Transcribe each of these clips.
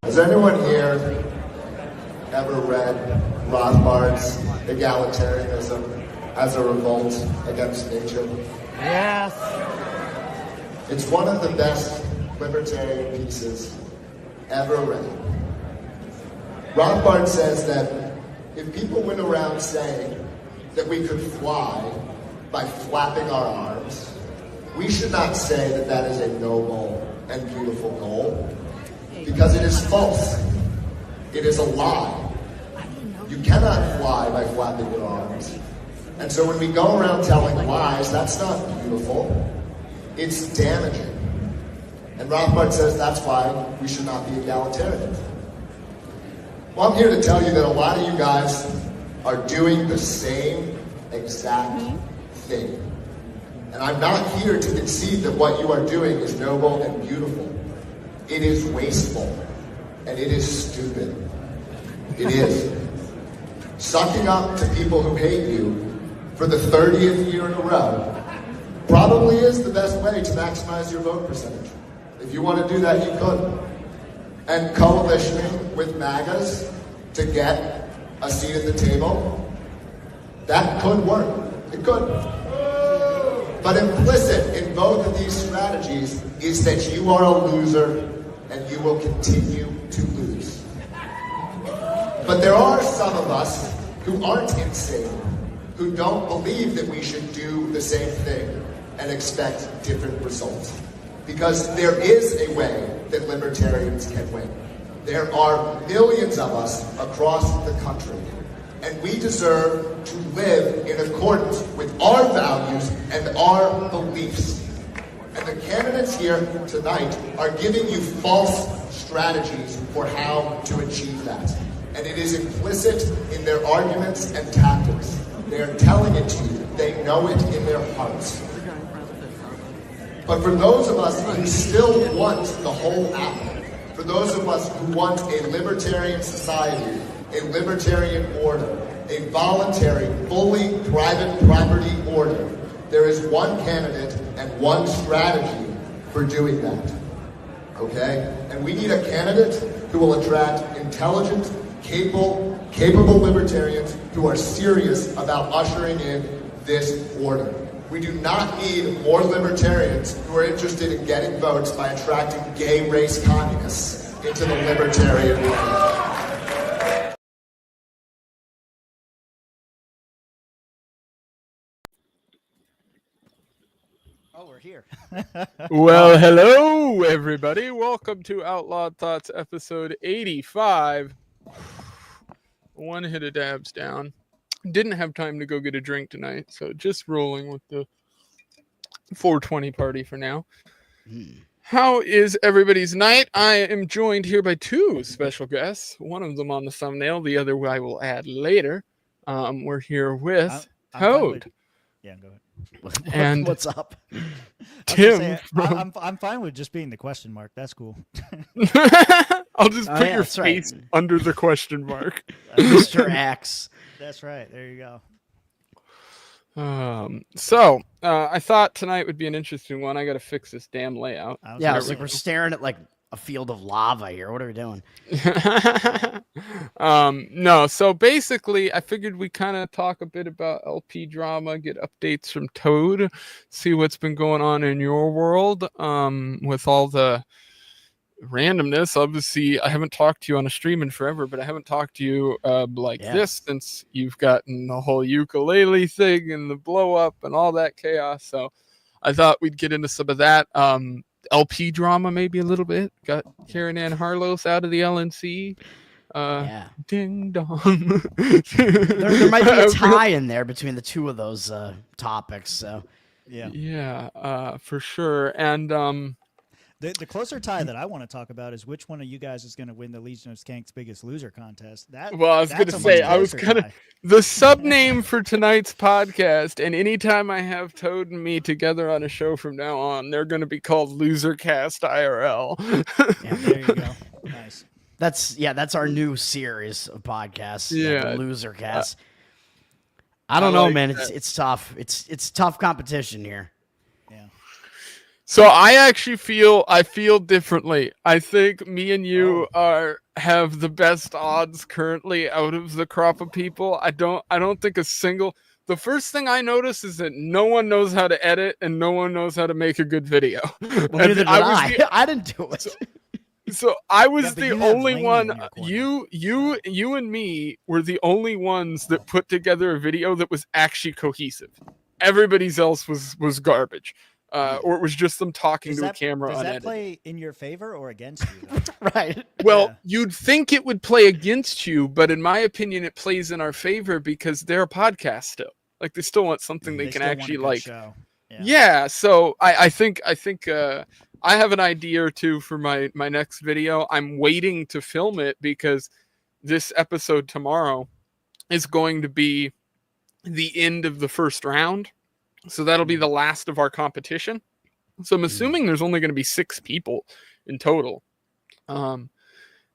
Has anyone here ever read Rothbard's Egalitarianism as a Revolt Against Nature? Yes. It's one of the best libertarian pieces ever read. Rothbard says that if people went around saying that we could fly by flapping our arms, we should not say that that is a noble and beautiful goal, because it is false. It is a lie. You cannot fly by flapping your arms. And so when we go around telling lies, that's not beautiful. It's damaging. And Rothbard says that's why we should not be egalitarian. Well, I'm here to tell you that a lot of you guys are doing the same exact thing. And I'm not here to concede that what you are doing is noble and beautiful. It is wasteful, and it is stupid. It is. Sucking up to people who hate you for the 30th year in a row probably is the best way to maximize your vote percentage. If you want to do that, you could. And coalitioning with MAGAs to get a seat at the table, that could work. It could. But implicit in both of these strategies is that you are a loser and you will continue to lose. But there are some of us who aren't insane, who don't believe that we should do the same thing and expect different results. Because there is a way that libertarians can win. There are millions of us across the country, and we deserve to live in accordance with our values and our beliefs. And the candidates here tonight are giving you false strategies for how to achieve that. And it is implicit in their arguments and tactics. They are telling it to you. They know it in their hearts. But for those of us who still want the whole apple, for those of us who want a libertarian society, a libertarian order, a voluntary, fully private property order, there is one candidate and one strategy for doing that. Okay? And we need a candidate who will attract intelligent, capable libertarians who are serious about ushering in this order. We do not need more libertarians who are interested in getting votes by attracting gay race communists into the libertarian way. Oh, we're here. Well, hello, everybody. Welcome to Outlawed Thoughts, episode 85. One hit of dabs down. Didn't have time to go get a drink tonight, so just rolling with the 420 party for now. How is everybody's night? I am joined here by two special guests. One of them on the thumbnail, the other I will add later. We're here with Toad. Yeah, go ahead. And what's up? Tim. I'm fine with just being the question mark. That's cool. I'll just put your face under the question mark. Mr. X. That's right. There you go. I thought tonight would be an interesting one. I got to fix this damn layout. Yeah, it's like we're staring at like a field of lava here. What are we doing? No, so basically I figured we kind of talk a bit about LP drama, get updates from Toad, see what's been going on in your world with all the randomness. Obviously, I haven't talked to you on a stream in forever, but I haven't talked to you this since you've gotten the whole ukulele thing and the blow up and all that chaos. So I thought we'd get into some of that. LP drama maybe a little bit. Got Karen Ann Harlos out of the LNC. Ding dong. there might be a tie in there between the two of those topics. So yeah, for sure. And the closer tie that I want to talk about is which one of you guys is going to win the Legion of Skank's Biggest Loser contest. I was going to say, I was kind of the sub name for tonight's podcast. And anytime I have Toad and me together on a show from now on, they're going to be called Losercast IRL. Yeah, there you go. Nice. That's our new series of podcasts. Yeah, Losercast. I don't know, man. That. It's tough. It's tough competition here. Yeah. So I actually feel differently. I think me and you have the best odds currently out of the crop of people. I don't think the first thing I notice is that no one knows how to edit and no one knows how to make a good video. Well, neither did I. I didn't do it. So I was the only one. You and me were the only ones that put together a video that was actually cohesive. Everybody's else was garbage. Or it was just them talking to a camera. Does unedited. that play in your favor or against you? Right. Well, you'd think it would play against you, but in my opinion, it plays in our favor because they're a podcast still. Like they still want something they can actually like. Yeah. So I think I have an idea or two for my next video. I'm waiting to film it because this episode tomorrow is going to be the end of the first round. So that'll be the last of our competition. So I'm assuming there's only going to be 6 people in total. And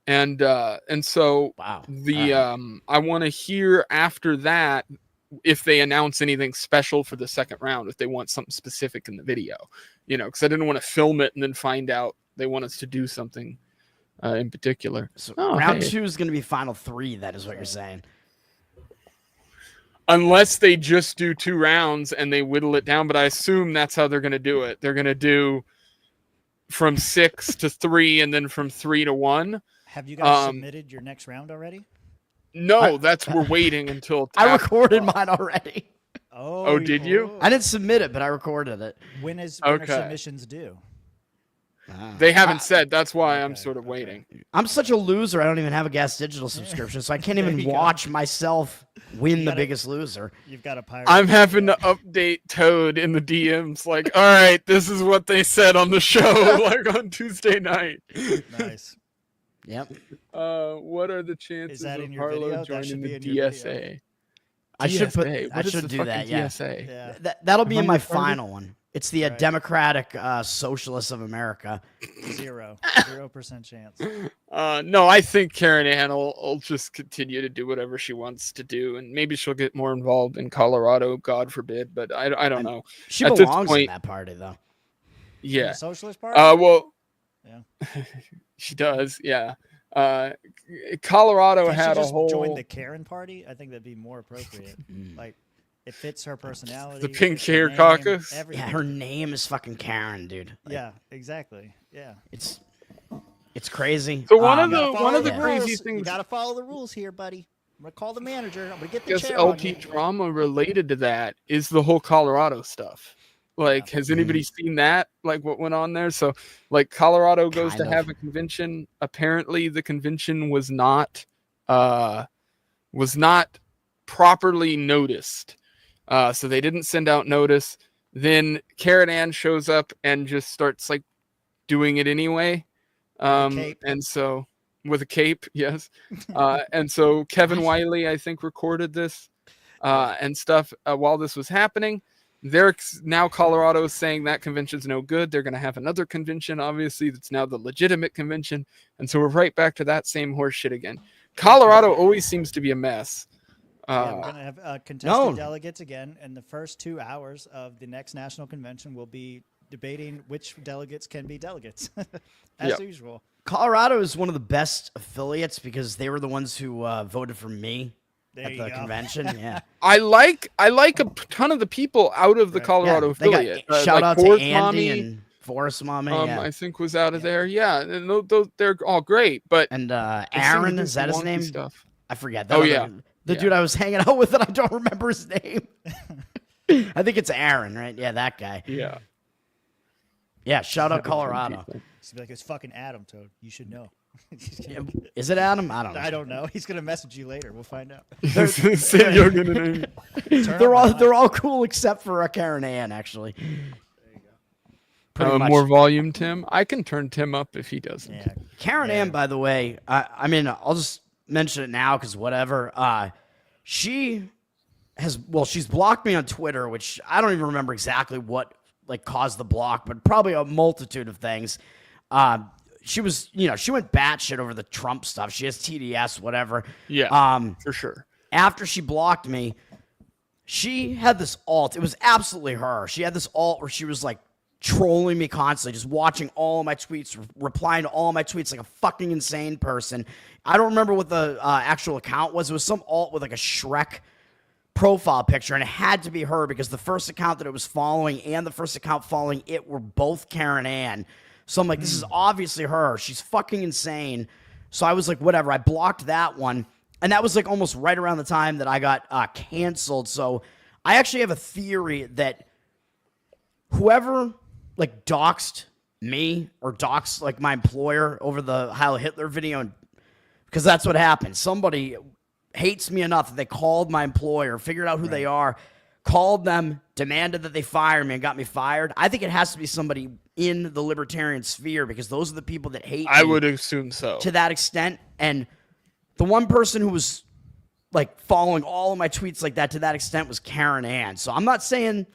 so I want to hear after that if they announce anything special for the second round, if they want something specific in the video, because I didn't want to film it and then find out they want us to do something in particular. So round 2 is going to be final 3. That is what you're saying. Unless they just do 2 rounds and they whittle it down, but I assume that's how they're going to do it. They're going to do from 6 to 3 and then from 3 to 1. Have you guys submitted your next round already? No, we're waiting until I recorded mine already. Oh, did you? I didn't submit it, but I recorded it. When are submissions due? They haven't said. That's why I'm sort of waiting. I'm such a loser. I don't even have a Gas Digital subscription, so I can't even watch myself win the Biggest Loser. You've got a pirate. I'm having to update Toad in the DMs. Like, all right, this is what they said on the show, like on Tuesday night. Nice. Yep. What are the chances of Harlow joining the DSA? I should do that. Yeah. DSA? That'll be in my final one. It's the Democratic Socialists of America. 0% chance. No, I think Karen Ann will just continue to do whatever she wants to do, and maybe she'll get more involved in Colorado, God forbid. But I don't know. She At belongs this point, in that party, though. yeah. The Socialist Party? Well, yeah. She does. Yeah. Colorado Can't she had just a whole join the Karen Party. I think that'd be more appropriate. Like, it fits her personality. the Pink fits her Hair name, Caucus. everything. Yeah, her name is fucking Karen, dude. Like, Yeah, exactly. Yeah. It's crazy. So one of You gotta the follow crazy rules. things. You gotta follow the rules here, buddy. I'm gonna call the manager. I'm gonna get I the guess chair on LP you. drama related to that is the whole Colorado stuff. Like, has anybody seen that? Like, what went on there? So, like, Colorado goes Kind to of. have a convention. Apparently, the convention was not properly noticed. So they didn't send out notice. Then Karen Ann shows up and just starts like doing it anyway. cape. And so with a cape, yes. And so Kevin Wiley, I think, recorded this and stuff while this was happening. Now Colorado's saying that convention's no good. They're going to have another convention, obviously, that's now the legitimate convention. And so we're right back to that same horse shit again. Colorado always seems to be a mess. Yeah, we're gonna have contested delegates again, and the first 2 hours of the next national convention will be debating which delegates can be delegates, as usual. Colorado is one of the best affiliates because they were the ones who voted for me There at you the go. convention. Yeah. I like a ton of the people out of the Colorado They got- affiliate. shout like out to Forest Andy Mommy, and Forest Mommy. I think was out of there. Yeah, and those they're all great. But And they seem to Aaron, do is some that his wonky name? Stuff. I forget. Oh, yeah. The dude I was hanging out with, and I don't remember his name. I think it's Aaron, right? Yeah, that guy. Yeah. Yeah, shout out Colorado. He's gonna be like, it's fucking Adam, Toad. You should know. Is it Adam? I don't know. I don't know. He's gonna message you later. We'll find out. Say you're gonna name. They're all cool except for Karen Ann, actually. Pretty much. More volume, Tim. I can turn Tim up if he doesn't. Yeah. Karen Ann, by the way, I mean, I'll just mention it now because whatever. She's blocked me on Twitter, which I don't even remember exactly what like caused the block, but probably a multitude of things. She was, she went batshit over the Trump stuff. She has TDS, whatever. Yeah, for sure. After she blocked me, she had this alt. It was absolutely her. She had this alt where she was like trolling me constantly, just watching all of my tweets, replying to all of my tweets like a fucking insane person. I don't remember what the actual account was. It was some alt with like a Shrek profile picture, and it had to be her because the first account that it was following and the first account following it were both Karen Ann. So I'm like, this is obviously her. She's fucking insane. So I was like, whatever. I blocked that one. And that was like almost right around the time that I got canceled. So I actually have a theory that whoever like doxed me or doxed like my employer over the Heil Hitler video, because that's what happened. Somebody hates me enough that they called my employer, figured out who they are, called them, demanded that they fire me, and got me fired. I think it has to be somebody in the libertarian sphere because those are the people that hate I me would assume so. to that extent. And the one person who was like following all of my tweets like that to that extent was Karen Ann. So I'm not saying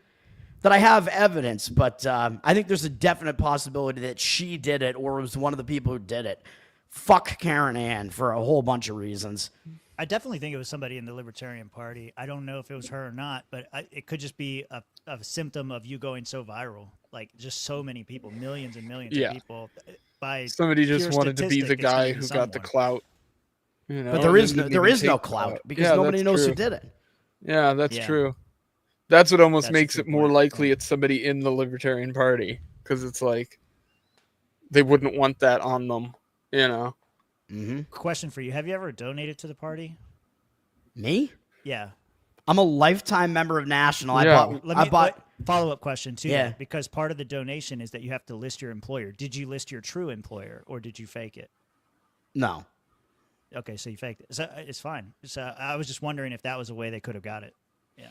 that I have evidence, but I think there's a definite possibility that she did it or was one of the people who did it. Fuck Karen Ann for a whole bunch of reasons. I definitely think it was somebody in the Libertarian Party. I don't know if it was her or not, but it could just be a symptom of you going so viral. Like, just so many people, millions and millions of people. By somebody just pure wanted to be the statistic, it's guy gonna who be got the someone. clout. You know, But there is no clout because nobody knows who did it. Yeah, that's true. That's what almost makes it more point. likely it's somebody in the Libertarian Party, because it's like they wouldn't want that on them, Mm-hmm. Question for you: have you ever donated to the party? Me? Yeah. I'm a lifetime member of National. Yeah. I bought follow-up question too. Yeah. Because part of the donation is that you have to list your employer. Did you list your true employer or did you fake it? No. Okay, so you faked it. So it's fine. So I was just wondering if that was a way they could have got it. Yeah.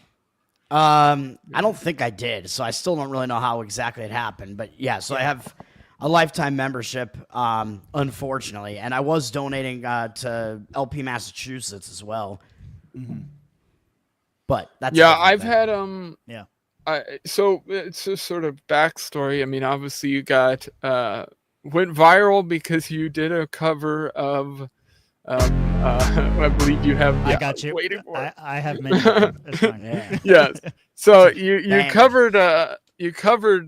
I don't think I did, so I still don't really know how exactly it happened. But yeah, so I have a lifetime membership, unfortunately, and I was donating to LP Massachusetts as well. Mm-hmm. But that's I've had So it's a sort of backstory. I mean, obviously you got went viral because you did a cover of I believe you have. I got you. Waiting for it. I have many. That's fine. Yeah. Yes. So you Bang. covered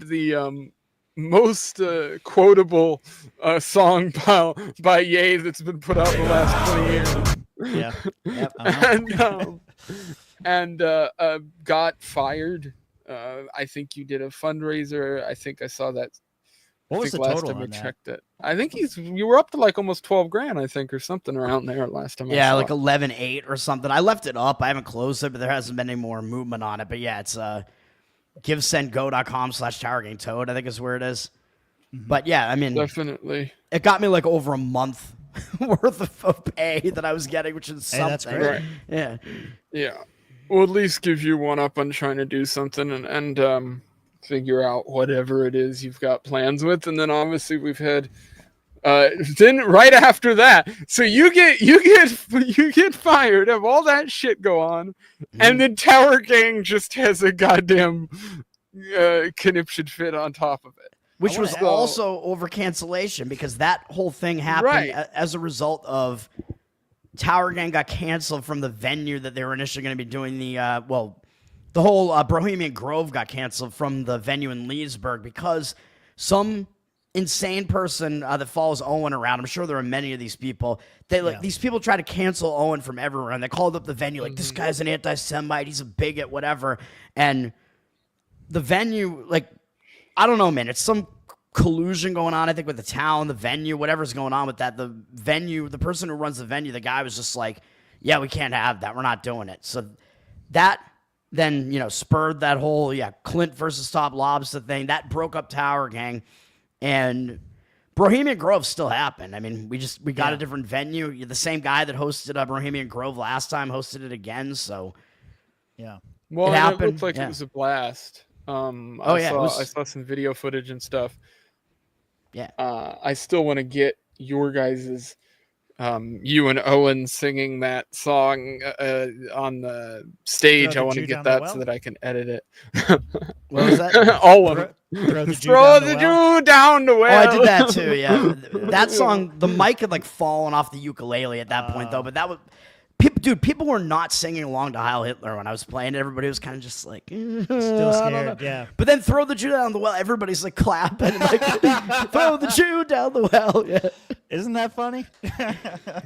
the most quotable song by Ye that's been put out in the last 20 years. Yeah. Yep. And got fired. I think you did a fundraiser. I think I saw that. What was the total time I on that? checked it? I think you were up to like almost 12 grand, I think, or something around there last time. Yeah, I saw like it. 11.8 or something. I left it up. I haven't closed it, but there hasn't been any more movement on it. But yeah, it's givesendgo.com/towergangtoad, I think is where it is. But yeah, I mean, Definitely. it got me like over a month worth of pay that I was getting, which is Hey, something. that's great. Right. Yeah. Yeah. Well, at least gives you one up on trying to do something and figure out whatever it is you've got plans with. And then obviously we've had then right after that, so you get fired, have all that shit go on, and then Tower Gang just has a goddamn conniption fit on top of it. Which was also over cancellation because that whole thing happened as a result of Tower Gang got canceled from the venue that they were initially going to be doing the whole Bohemian Grove got canceled from the venue in Leesburg because some insane person that follows Owen around. I'm sure there are many of these people. These people try to cancel Owen from everywhere, and they called up the venue like, this guy's an anti-Semite, he's a bigot, whatever. And the venue, like, I don't know, man. It's some collusion going on, I think, with the town, the venue, whatever's going on with that. The venue, the person who runs the venue, the guy was just like, yeah, we can't have that. We're not doing it. So that then, spurred that whole, Clint versus Top Lobster thing. That broke up Tower Gang. And Bohemian Grove still happened. I mean, we got a different venue. The same guy that hosted Bohemian Grove last time hosted it again. So, yeah. Well, it happened. It looked like it was a blast. I saw some video footage and stuff. Yeah. I still want to get your guys's you and Owen singing that song on the stage. I want to get that so that I can edit it. What was that? All of it. Throw the Jew down the well. Oh, I did that too. Yeah, that song. The mic had like fallen off the ukulele at that point though. But that was. People were not singing along to Heil Hitler when I was playing. Everybody was kind of just like, still scared, yeah. But then throw the Jew down the well. Everybody's like clapping, and like throw the Jew down the well. Yeah. Isn't that funny?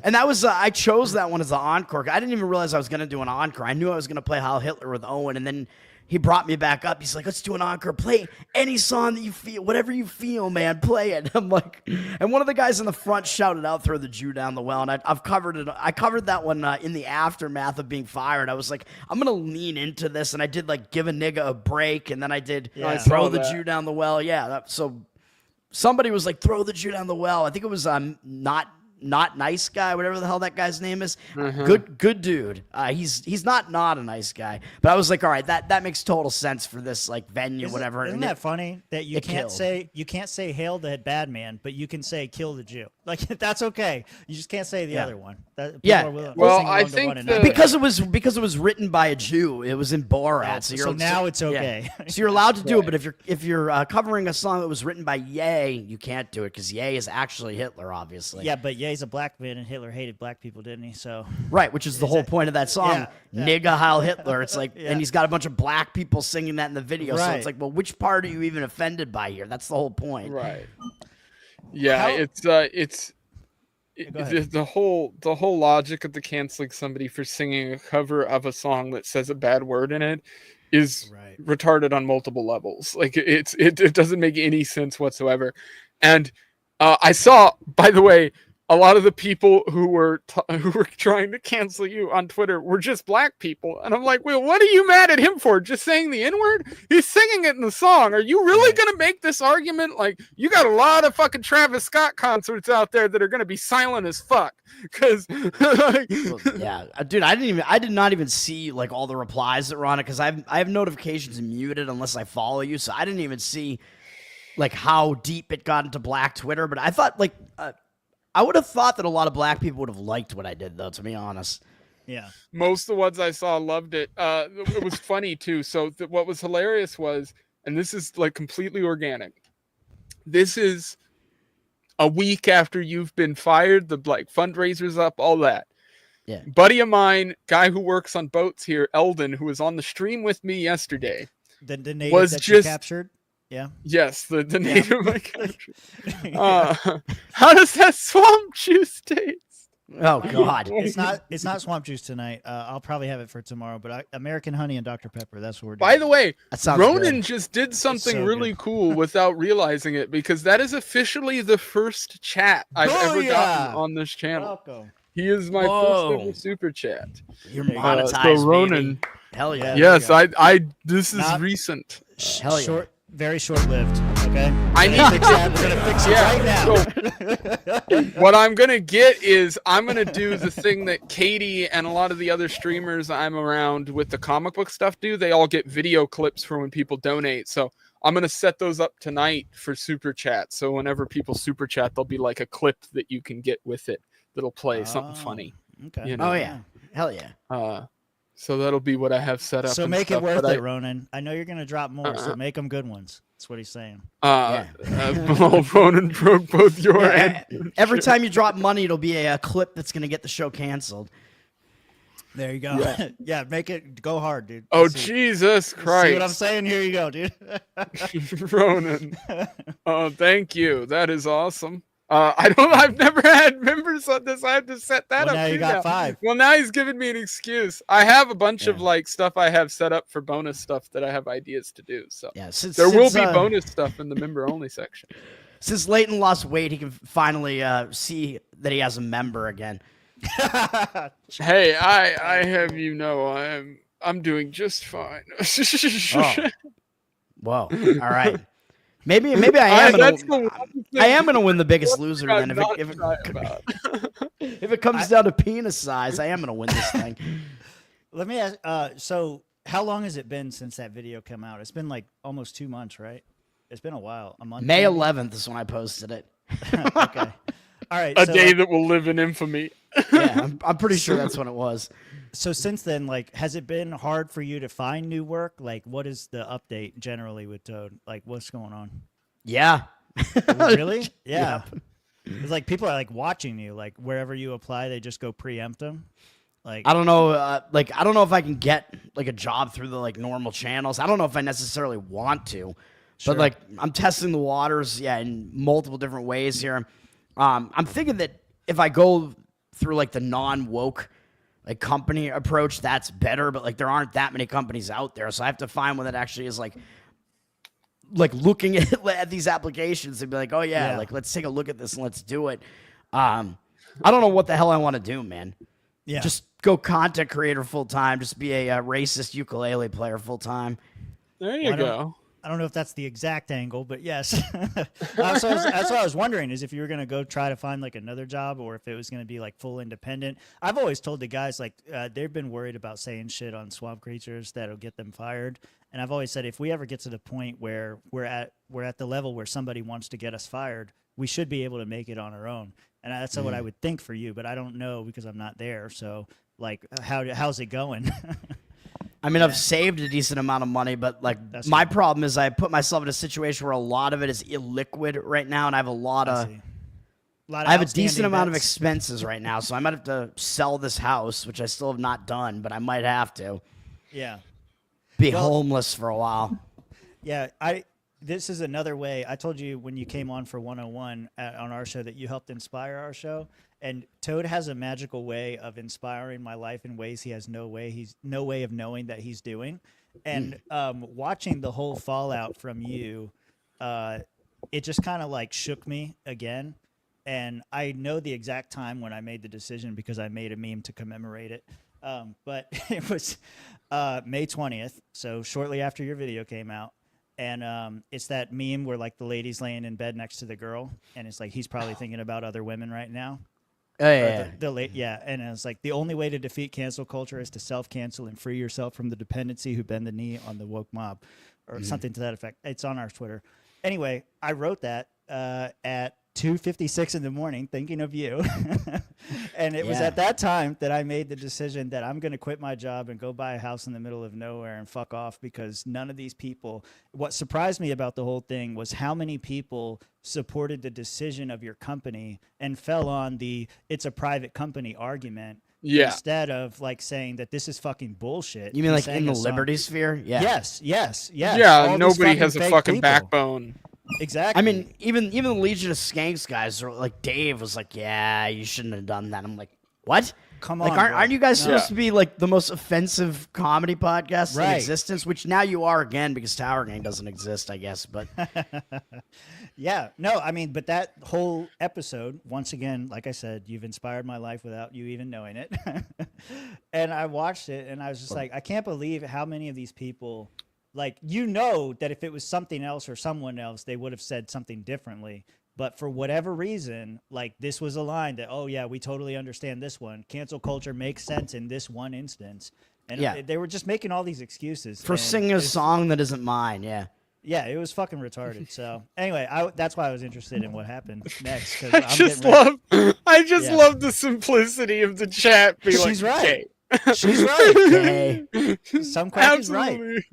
And that was I chose that one as the encore. I didn't even realize I was going to do an encore. I knew I was going to play Heil Hitler with Owen, and then he brought me back up. He's like, let's do an encore. Play any song that you feel, whatever you feel, man, play it. I'm like, and one of the guys in the front shouted out, throw the Jew down the well. And I've covered it. I covered that one in the aftermath of being fired. I was like, I'm going to lean into this. And I did like give a nigga a break. And then I did throw the Jew down the well. Yeah. So somebody was like, throw the Jew down the well. I think it was not nice guy, whatever the hell that guy's name is. Good dude. He's not a nice guy. But I was like, all right, that makes total sense for this like venue, whatever. Isn't that funny that you can't say hail the bad man, but you can say kill the Jew? Like that's okay. You just can't say the other one. Well, I think because it was written by a Jew. It was in Borat. So now it's okay. Yeah. So you're allowed to do it, but if you're covering a song that was written by Ye, you can't do it because Ye is actually Hitler, obviously. Yeah, but Ye's a black man, and Hitler hated black people, didn't he? So right, which is the whole point of that song, "Nigga Heil Hitler." It's like, and he's got a bunch of black people singing that in the video. Right. So it's like, well, which part are you even offended by here? That's the whole point. Right. Yeah, it's the whole logic of the canceling somebody for singing a cover of a song that says a bad word in it is retarded on multiple levels. Like it doesn't make any sense whatsoever. And I saw, by the way, a lot of the people who were trying to cancel you on Twitter were just black people. And I'm like, well, what are you mad at him for? Just saying the N-word? He's singing it in the song. Are you really going to make this argument? Like, you got a lot of fucking Travis Scott concerts out there that are going to be silent as fuck. Because, yeah, dude, I did not even see like all the replies that were on it because I have notifications muted unless I follow you. So I didn't even see like how deep it got into black Twitter. But I thought like, I would have thought that a lot of black people would have liked what I did, though, to be honest. Yeah. Most of the ones I saw loved it. It was funny too. So what was hilarious was, and this is like completely organic. This is a week after you've been fired, the like fundraisers up, all that. Yeah. Buddy of mine, guy who works on boats here, Eldon, who was on the stream with me yesterday, The native was that just you captured. Yeah. yes, the native I captured. How does that swamp juice taste? Oh God. It's not swamp juice tonight. I'll probably have it for tomorrow. But American honey and Dr Pepper. That's what we're doing. By the way, That sounds Ronan good. just did something so really good. cool without realizing it, because that is officially the first chat I've ever gotten Booyah! on this channel. Welcome. He is my Whoa. first ever super chat. You're There you go. monetized, So Ronan, baby. Hell yeah. Yeah. yes, you I this is Not- recent. Hell yeah. Very short lived. Okay. I need Fix that. We're gonna fix it right now. So what I'm gonna get is I'm gonna do the thing that Katie and a lot of the other streamers I'm around with the comic book stuff do. They all get video clips for when people donate. So I'm gonna set those up tonight for super chat. So whenever people super chat, there'll be like a clip that you can get with it that'll play something funny. Okay. You know? Oh yeah. Hell yeah. So that'll be what I have set up. So and make stuff, it worth but it, Ronan. I know you're gonna drop more, so make them good ones. That's what he's saying. Ronan broke both your and Every time you drop money, it'll be a clip that's gonna get the show canceled. There you go. Yeah, make it go hard, dude. Oh, Let's see. Jesus See what I'm Christ. saying? Here you go, dude. Ronan. Oh, thank you. That is awesome. I've never had members on this. I have to set that Well, up. now you too got 5. Well, now he's giving me an excuse. I have a bunch of like stuff I have set up for bonus stuff that I have ideas to do. So Yeah. there will be bonus stuff in the member only section. Since Leighton lost weight, he can finally see that he has a member again. Hey, I have I'm doing just fine. Oh. Whoa. All right. Maybe I am That's gonna, the one thing I am gonna win the Biggest Loser I'm then. not If shy about. it comes down to penis size, I am gonna win this thing. Let me ask. So how long has it been since that video came out? It's been like almost 2 months, right? It's been a while. A month. May maybe? 11th is when I posted it. Okay. All right. A so, day that will live in infamy. Yeah, I'm pretty sure that's when it was. So since then, like, has it been hard for you to find new work? Like, what is the update generally with Toad? Like, what's going on? Yeah. Really? Yeah. It's like people are like watching you. Like wherever you apply, they just go preempt them. Like I don't know. I don't know if I can get like a job through the like normal channels. I don't know if I necessarily want to, but like I'm testing the waters. Yeah, in multiple different ways here. I'm thinking that if I go through like the non-woke like company approach, that's better. But like there aren't that many companies out there, so I have to find one that actually is like looking at these applications and be like, oh yeah, like let's take a look at this and let's do it. I don't know what the hell I want to do, man. Yeah. Just go content creator full time. Just be a racist ukulele player full time. There you go. I don't know if that's the exact angle, but yes. That's what I was wondering, is if you were going to go try to find like another job or if it was going to be like full independent. I've always told the guys like they've been worried about saying shit on Swamp Creatures that'll get them fired. And I've always said if we ever get to the point where we're at the level where somebody wants to get us fired, we should be able to make it on our own. And that's what I would think for you, but I don't know because I'm not there. So like, how's it going? I mean, I've saved a decent amount of money, but like my problem is I put myself in a situation where a lot of it is illiquid right now, and I have I have a decent amount of expenses right now, so I might have to sell this house, which I still have not done, but I might have to. Yeah. Be homeless for a while. Yeah, this is another way. I told you when you came on for 101 on our show that you helped inspire our show. And Toad has a magical way of inspiring my life in ways he has no way of knowing that he's doing. And watching the whole fallout from you, it just kind of like shook me again. And I know the exact time when I made the decision because I made a meme to commemorate it. But it was May 20th, so shortly after your video came out. And it's that meme where like the lady's laying in bed next to the girl, and it's like he's probably thinking about other women right now. Oh, yeah. And it's like the only way to defeat cancel culture is to self-cancel and free yourself from the dependency who bend the knee on the woke mob, or something to that effect. It's on our Twitter. Anyway, I wrote that at 2:56 in the morning thinking of you. And it was at that time that I made the decision that I'm going to quit my job and go buy a house in the middle of nowhere and fuck off, because none of these people, what surprised me about the whole thing was how many people supported the decision of your company and fell on the it's a private company argument. Yeah. Instead of like saying that this is fucking bullshit. You mean like in the liberty sphere? Yeah. Yes. Yeah, nobody has a fucking backbone. Exactly. I mean, even the Legion of Skanks guys are like, Dave was like, yeah, you shouldn't have done that. I'm like, what? Come like, on, aren't you guys supposed Yeah. to be like the most offensive comedy podcast in Right. existence? Which now you are again because Tower Gang doesn't exist, I guess. But Yeah, no, I mean, but that whole episode, once again, like I said, you've inspired my life without you even knowing it. And I watched it and I was just like, I can't believe how many of these people, like, you know, that if it was something else or someone else, they would have said something differently. But for whatever reason, like, this was a line that, oh, yeah, we totally understand this one. Cancel culture makes sense in this one instance. And Yeah. they were just making all these excuses. for and singing a it's- song that isn't mine, yeah. Yeah, it was fucking retarded. So anyway, that's why I was interested in what happened next. 'Cause I I'm just getting ready- love love the simplicity of the chat. Be She's like, right. "Okay." She's right. Hey. Some crack is right. Absolutely.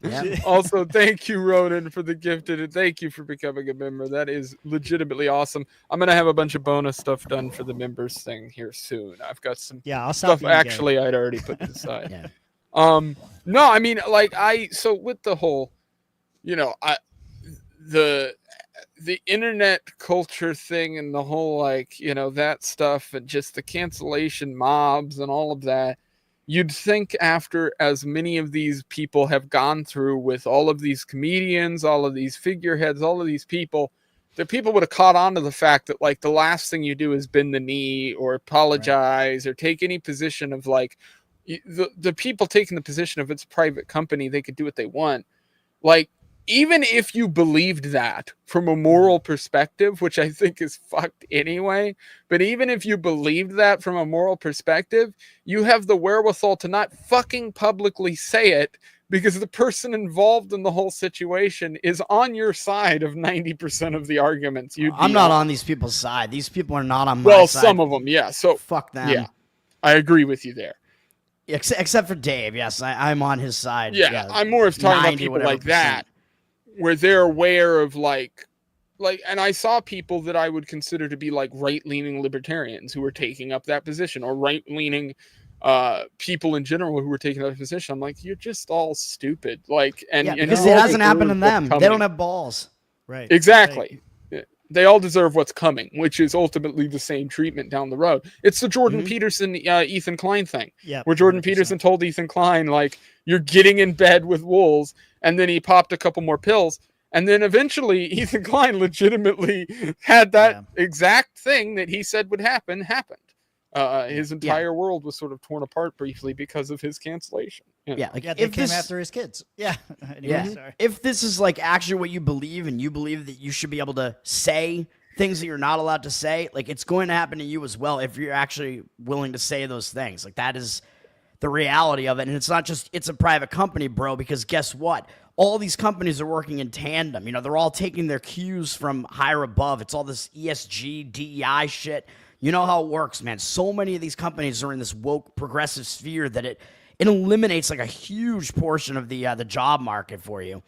Yeah. Also, thank you, Ronan, for the gifted, and thank you for becoming a member. That is legitimately awesome. I'm gonna have a bunch of bonus stuff done for the members thing here soon. I've got some Yeah, I'll stop stuff being gay. actually I'd already put aside. Yeah. No, I mean, like, so with the whole, you know, the internet culture thing and the whole, like, you know, that stuff and just the cancellation mobs and all of that, you'd think after as many of these people have gone through with all of these comedians, all of these figureheads, all of these people, that people would have caught on to the fact that, like, the last thing you do is bend the knee or apologize or take any position of, like, the people taking the position of it's a private company, they could do what they want. Like, even if you believed that from a moral perspective, which I think is fucked anyway, but even if you believed that from a moral perspective, you have the wherewithal to not fucking publicly say it because the person involved in the whole situation is on your side of 90% of the arguments. I'm not on these people's side. These people are not on my well, side. some of them, yeah. So Fuck them. yeah, I agree with you there. Except for Dave, yes, I'm on his side. Yeah, I'm more of talking about 90 people whatever like that, where they're aware of like, and I saw people that I would consider to be like right-leaning libertarians who were taking up that position, or right-leaning people in general who were taking that position. I'm like, you're just all stupid. Like, and because you it all hasn't happened to deserve them. what's They don't coming. have balls. Right. Exactly. They all deserve what's coming, which is ultimately the same treatment down the road. It's the Jordan Peterson, Ethan Klein thing, where Jordan 100%. Peterson told Ethan Klein, like, you're getting in bed with wolves, and then he popped a couple more pills, and then eventually Ethan Klein legitimately had that exact thing that he said would happen happened. His entire world was sort of torn apart briefly because of his cancellation. Yeah, like Yeah, they if came this, after his kids. Yeah. Anyway, yeah, sorry. if this is like actually what you believe, and you believe that you should be able to say things that you're not allowed to say, like, it's going to happen to you as well if you're actually willing to say those things. Like, that is the reality of it. And it's not just, it's a private company, bro, because guess what? All these companies are working in tandem. You know, they're all taking their cues from higher above. It's all this ESG, DEI shit. You know how it works, man. So many of these companies are in this woke progressive sphere that it eliminates like a huge portion of the job market for you.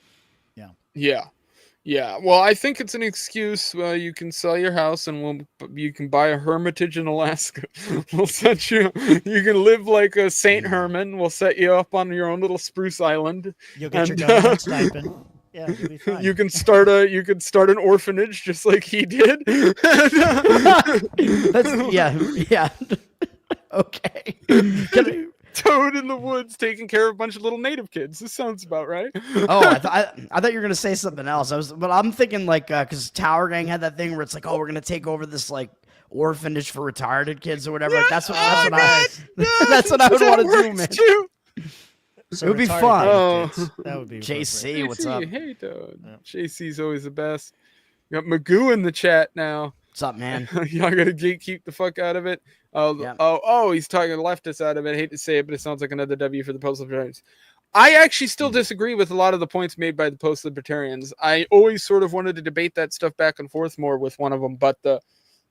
Yeah. Well, I think it's an excuse. You can sell your house, and you can buy a hermitage in Alaska. We'll set you. You can live like a Saint Herman. We'll set you up on your own little spruce island. You'll get your And, government stipend. Yeah, you'll be fine. You can start an orphanage just like he did. That's, yeah. Okay. Toad in the woods taking care of a bunch of little native kids. This sounds about right. Oh, I thought you were gonna say something else. But I'm thinking like because Tower Gang had that thing where it's like, oh, we're gonna take over this like orphanage for retarded kids or whatever. Like that's what I would want to do, man. Too. So it would be retarded fun. native kids. That would be JC, appropriate. what's up? Hey, Toad. Yeah. JC's always the best. You got Magoo in the chat now. What's up, man? Y'all gotta keep the fuck out of it. Yeah. Oh, he's talking leftists out of it. I hate to say it, but it sounds like another W for the postal libertarians. I actually still disagree with a lot of the points made by the post-libertarians. I always sort of wanted to debate that stuff back and forth more with one of them, but the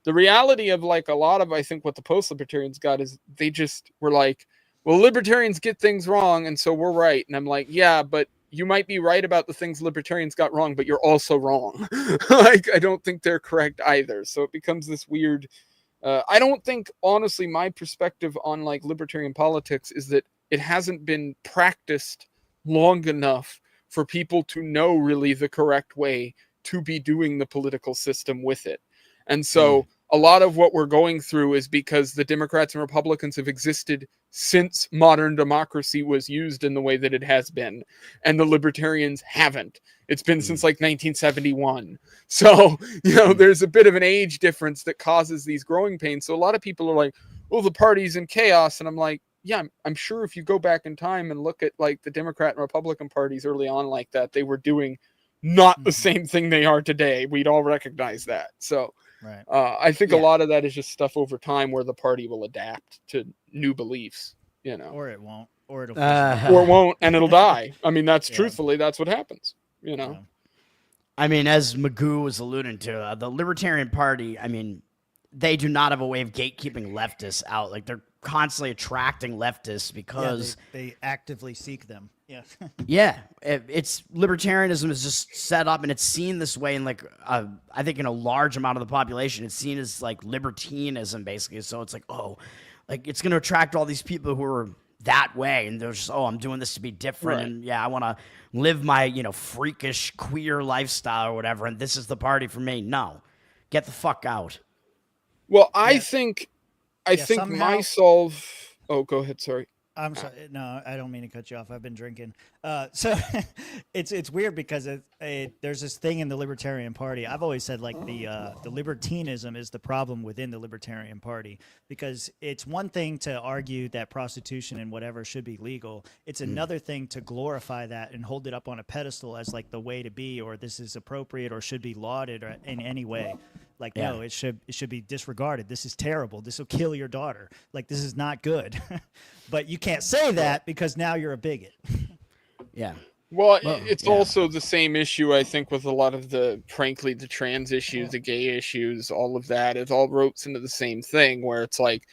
reality of like a lot of, I think what the post-libertarians got is they just were like, well, libertarians get things wrong, and so we're right. And I'm like, yeah, but you might be right about the things libertarians got wrong, but you're also wrong. Like, I don't think they're correct either. So it becomes this weird, I don't think, honestly, my perspective on like libertarian politics is that it hasn't been practiced long enough for people to know really the correct way to be doing the political system with it. And so a lot of what we're going through is because the Democrats and Republicans have existed since modern democracy was used in the way that it has been, and the libertarians haven't. It's been since like 1971. So, there's a bit of an age difference that causes these growing pains. So a lot of people are like, well, the party's in chaos. And I'm like, yeah, I'm sure if you go back in time and look at like the Democrat and Republican parties early on like that, they were doing not the same thing they are today. We'd all recognize that. So Right. I think a lot of that is just stuff over time where the party will adapt to new beliefs, Or it won't. Or it'll. Or it won't, and it'll die. I mean, truthfully, that's what happens, Yeah. I mean, as Magoo was alluding to, the Libertarian Party, I mean, they do not have a way of gatekeeping leftists out. Like, they're constantly attracting leftists because they actively seek them. Yeah. yeah, it's libertarianism is just set up, and it's seen this way in like I think in a large amount of the population, it's seen as like libertinism basically. So it's like, oh, like it's going to attract all these people who are that way, and they're just, oh, I'm doing this to be different, Right. and yeah, I want to live my freakish queer lifestyle or whatever, and this is the party for me. No, get the fuck out. Well, I think somehow- my solve. Oh, go ahead. Sorry. I'm sorry. No, I don't mean to cut you off. I've been drinking. So it's weird because there's this thing in the Libertarian Party. I've always said like the libertinism is the problem within the Libertarian Party, because it's one thing to argue that prostitution and whatever should be legal. It's another thing to glorify that and hold it up on a pedestal as like the way to be, or this is appropriate or should be lauded or in any way. Like, no, it should be disregarded. This is terrible. This will kill your daughter. Like, this is not good. But you can't say that because now you're a bigot. Yeah. Well, it's also the same issue, I think, with a lot of frankly, the trans issues, the gay issues, all of that. It all ropes into the same thing where it's like,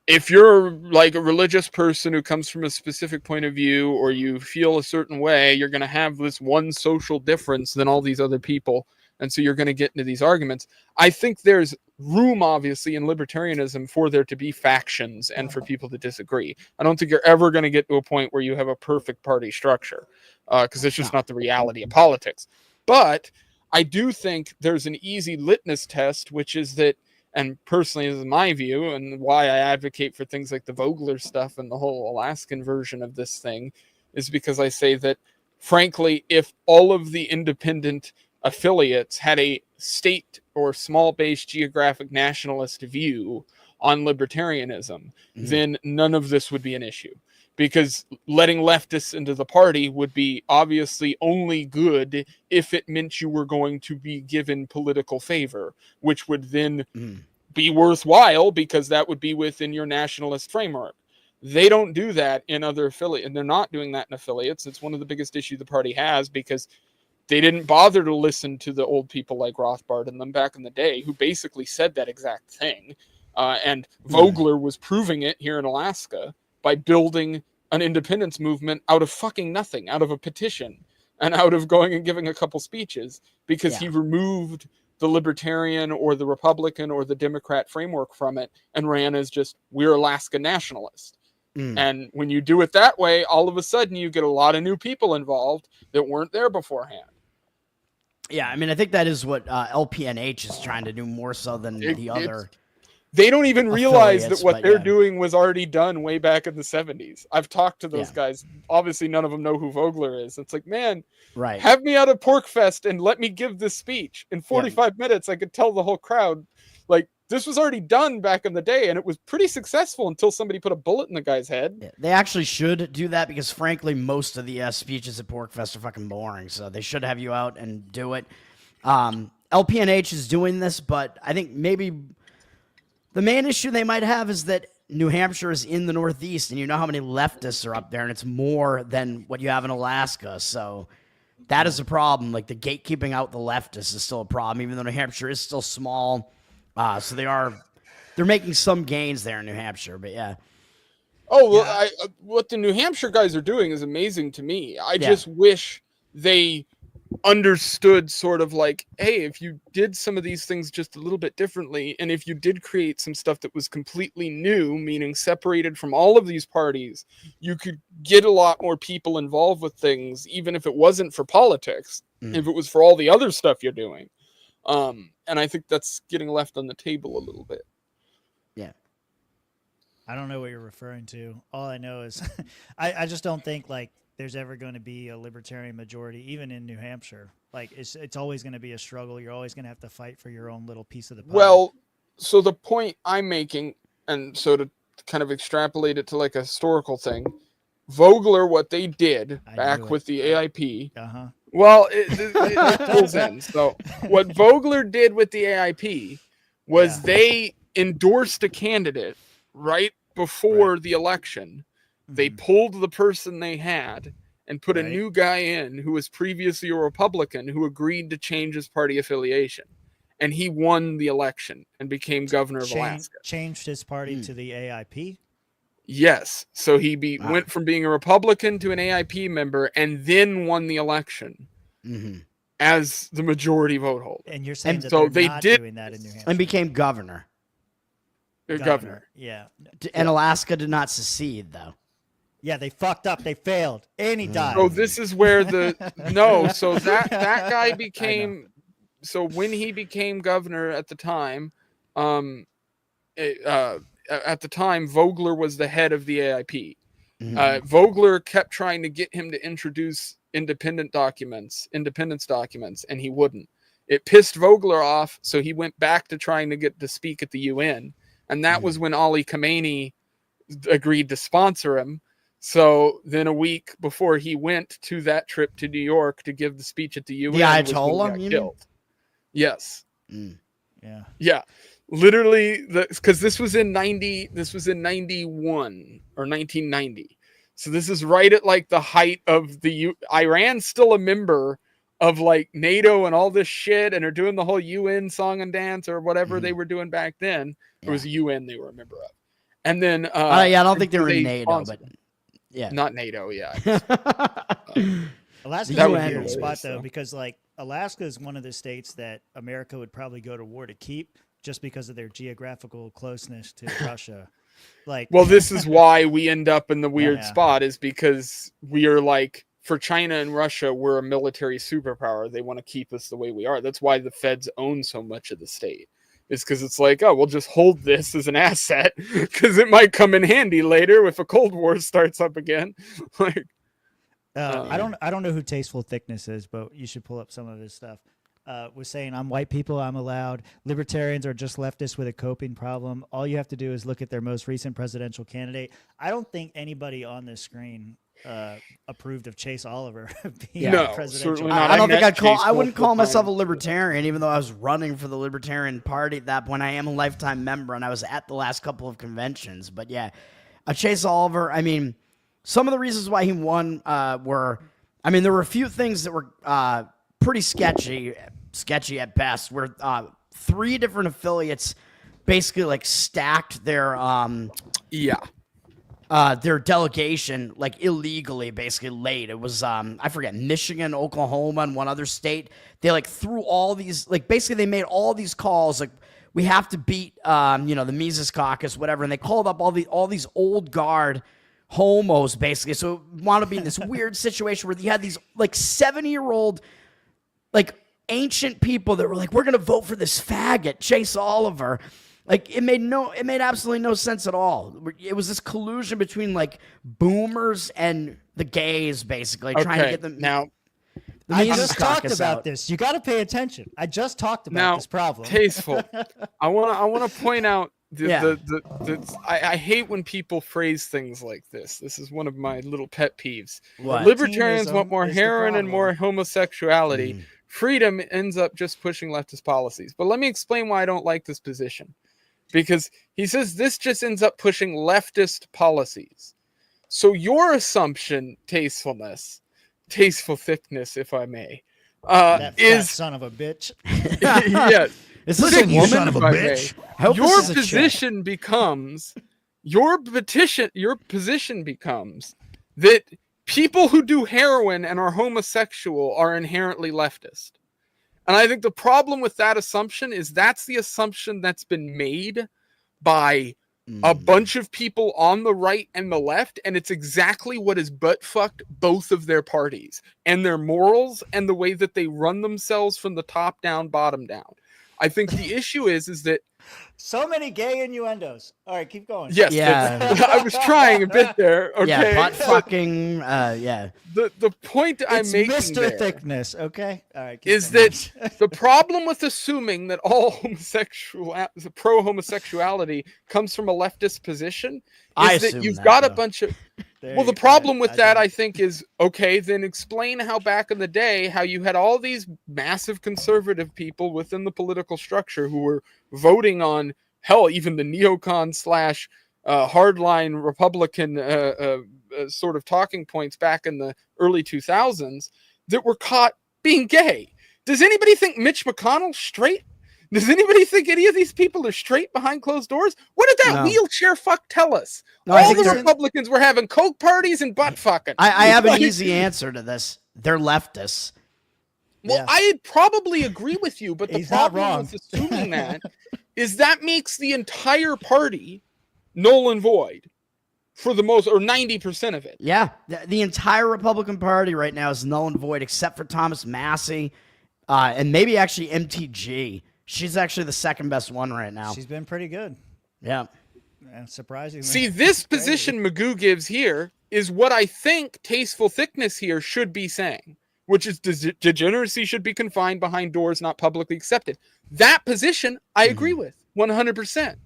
if you're like a religious person who comes from a specific point of view, or you feel a certain way, you're going to have this one social difference than all these other people. And so you're going to get into these arguments. I think there's room, obviously, in libertarianism for there to be factions and for people to disagree. I don't think you're ever going to get to a point where you have a perfect party structure, because it's just not the reality of politics. But I do think there's an easy litmus test, which is that, and personally, this is my view, and why I advocate for things like the Vogler stuff and the whole Alaskan version of this thing, is because I say that, frankly, if all of the independent affiliates had a state or small base geographic nationalist view on libertarianism, then none of this would be an issue, because letting leftists into the party would be obviously only good if it meant you were going to be given political favor, which would then be worthwhile because that would be within your nationalist framework. They don't do that in other affiliates, and they're not doing that in affiliates. It's one of the biggest issues the party has, because they didn't bother to listen to the old people like Rothbard and them back in the day, who basically said that exact thing. And Vogler was proving it here in Alaska by building an independence movement out of fucking nothing, out of a petition, and out of going and giving a couple speeches, because he removed the libertarian or the Republican or the Democrat framework from it and ran as just, we're Alaska nationalists. And when you do it that way, all of a sudden you get a lot of new people involved that weren't there beforehand. Yeah, I mean, I think that is what LPNH is trying to do more so than the other. They don't even realize that affiliates, what but they're doing was already done way back in the 70s. I've talked to those Yeah. guys. Obviously, none of them know who Vogler is. It's like, man, Right. have me out of Porkfest and let me give this speech. In 45 minutes, I could tell the whole crowd, like, this was already done back in the day, and it was pretty successful until somebody put a bullet in the guy's head. Yeah, they actually should do that, because frankly, most of the speeches at Porkfest are fucking boring. So they should have you out and do it. LPNH is doing this, but I think maybe the main issue they might have is that New Hampshire is in the Northeast, and you know how many leftists are up there, and it's more than what you have in Alaska. So that is a problem. Like the gatekeeping out the leftists is still a problem, even though New Hampshire is still small. So they're making some gains there in New Hampshire, but yeah. Oh, well, what the New Hampshire guys are doing is amazing to me. I just wish they understood sort of like, hey, if you did some of these things just a little bit differently, and if you did create some stuff that was completely new, meaning separated from all of these parties, you could get a lot more people involved with things, even if it wasn't for politics, if it was for all the other stuff you're doing. And I think that's getting left on the table a little bit. Yeah. I don't know what you're referring to. All I know is I just don't think like there's ever going to be a libertarian majority, even in New Hampshire. Like it's always going to be a struggle. You're always going to have to fight for your own little piece of the pie. Well, so the point I'm making, and so to kind of extrapolate it to like a historical thing, Vogler, what they did back with the AIP. Well, it pulls in. So what Vogler did with the AIP was they endorsed a candidate right before the election. They pulled the person they had and put a new guy in who was previously a Republican who agreed to change his party affiliation. And he won the election and became governor of Alaska. Changed his party to the AIP? Yes. So he went from being a Republican to an AIP member and then won the election as the majority vote holder. And you're saying that so they're not doing that in New Hampshire? And became governor. Governor. Yeah. And Alaska did not secede, though. Yeah, they fucked up. They failed. And he died. So this is where so that guy became, so when he became governor at the time, Vogler was the head of the AIP. Vogler kept trying to get him to introduce independence documents, and he wouldn't. It pissed Vogler off, so he went back to trying to get to speak at the UN. And that was when Ali Khamenei agreed to sponsor him. So then a week before he went to that trip to New York to give the speech at the UN, the Ayatollah, you killed. Yes. Yeah. Yeah. Literally, because this was in 91 or 1990. So this is right at like the height of Iran's still a member of like NATO and all this shit, and are doing the whole UN song and dance or whatever they were doing back then. It was UN they were a member of. And then I don't think they were in NATO, but not NATO. Alaska's a weird spot though, because like Alaska is one of the states that America would probably go to war to keep just because of their geographical closeness to Russia. Like, well, this is why we end up in the weird spot, is because we are like, for China and Russia, we're a military superpower. They want to keep us the way we are. That's why the feds own so much of the state. It's because it's like, oh, we'll just hold this as an asset because it might come in handy later if a Cold War starts up again. Like, I don't know who Tasteful Thickness is, but you should pull up some of his stuff. Was saying, I'm white people, I'm allowed. Libertarians are just leftists with a coping problem. All you have to do is look at their most recent presidential candidate. I don't think anybody on this screen approved of Chase Oliver being presidential. I don't think I wouldn't call myself a libertarian, even though I was running for the Libertarian Party at that point. I am a lifetime member, and I was at the last couple of conventions. But yeah, Chase Oliver, I mean, some of the reasons why he won were, I mean, there were a few things that were pretty sketchy at best, where 3 different affiliates basically like stacked their delegation like illegally, basically late. It was I forget, Michigan, Oklahoma, and one other state. They like threw all these, like basically they made all these calls like, we have to beat the Mises Caucus, whatever, and they called up all these old guard homos basically. So it wound up being this weird situation where you had these like 70-year-old like ancient people that were like, we're gonna vote for this faggot Chase Oliver. Like it made absolutely no sense at all. It was this collusion between like boomers and the gays, basically trying to get them. Now, I just talked about this. You got to pay attention. I just talked about this problem. Tasteful. I want to point out I hate when people phrase things like this. This is one of my little pet peeves. What? Libertarians want more heroin and more homosexuality. Freedom ends up just pushing leftist policies. But let me explain why I don't like this position. because he says this just ends up pushing leftist policies. So your assumption, tasteful thickness, if I may, That fat is son of a bitch. yes. Is this a Thickness, woman? son of a if I bitch. may. I hope Your this is a chick. position becomes your position becomes that people who do heroin and are homosexual are inherently leftist. And I think the problem with that assumption is that's the assumption that's been made by a bunch of people on the right and the left, and it's exactly what has butt-fucked both of their parties and their morals and the way that they run themselves from the top down, bottom down. I think the issue is that So many gay innuendos. All right, keep going. yes, Yeah. I was trying a bit there. Okay, Yeah, butt fucking. Yeah. the point I'm It's making Mr. there Thickness, okay? All right. Keep is going. that the problem with assuming that all pro-homosexuality comes from a leftist position I is that assume you've that, got a though. bunch of There well, the you go. problem with that, don't- I think, is okay. Then explain how back in the day, how you had all these massive conservative people within the political structure who were voting on hell, even the neocon slash hardline Republican sort of talking points back in the early 2000s that were caught being gay. Does anybody think Mitch McConnell's straight? Does anybody think any of these people are straight behind closed doors? What did that No. wheelchair fuck tell us? No, I All think the they're- Republicans were having coke parties and butt fucking. I have an Like, easy answer to this. They're leftists. Well, Yeah. I'd probably agree with you, but the He's not problem wrong. with assuming that is that makes the entire party null and void for the most, or 90% of it. Yeah, the entire Republican Party right now is null and void, except for Thomas Massie, and maybe actually MTG. She's actually the second best one right now. She's been pretty good. Yeah. And surprisingly. See, this crazy. position Magoo gives here is what I think tasteful thickness here should be saying, which is degeneracy should be confined behind doors, not publicly accepted. That position I agree with 100%.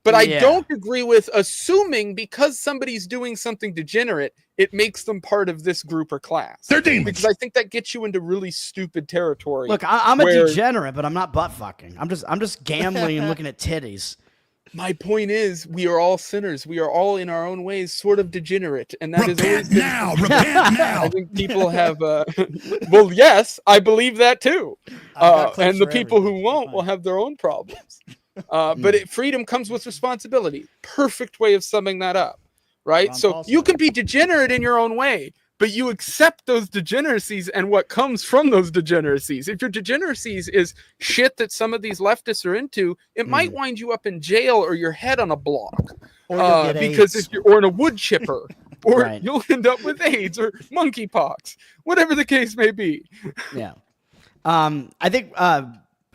But I Yeah. don't agree with assuming because somebody's doing something degenerate, it makes them part of this group or class. They're demons. Because I think that gets you into really stupid territory. Look, I'm a where- degenerate, but I'm not butt fucking. I'm just gambling and looking at titties. My point is, we are all sinners. We are all in our own ways sort of degenerate. And that is always Repent been now. Repent now. I think people have, well, yes, I believe that too. got clips And the for people who everything. won't will have their own problems. But freedom comes with responsibility. Perfect way of summing that up, right? Ron So Paul you said can it. be degenerate in your own way, but you accept those degeneracies and what comes from those degeneracies. If your degeneracies is shit that some of these leftists are into, it might wind you up in jail or your head on a block. Or you'll get Because AIDS. if you're or in a wood chipper, or Right. you'll end up with AIDS or monkeypox, whatever the case may be. Yeah. I think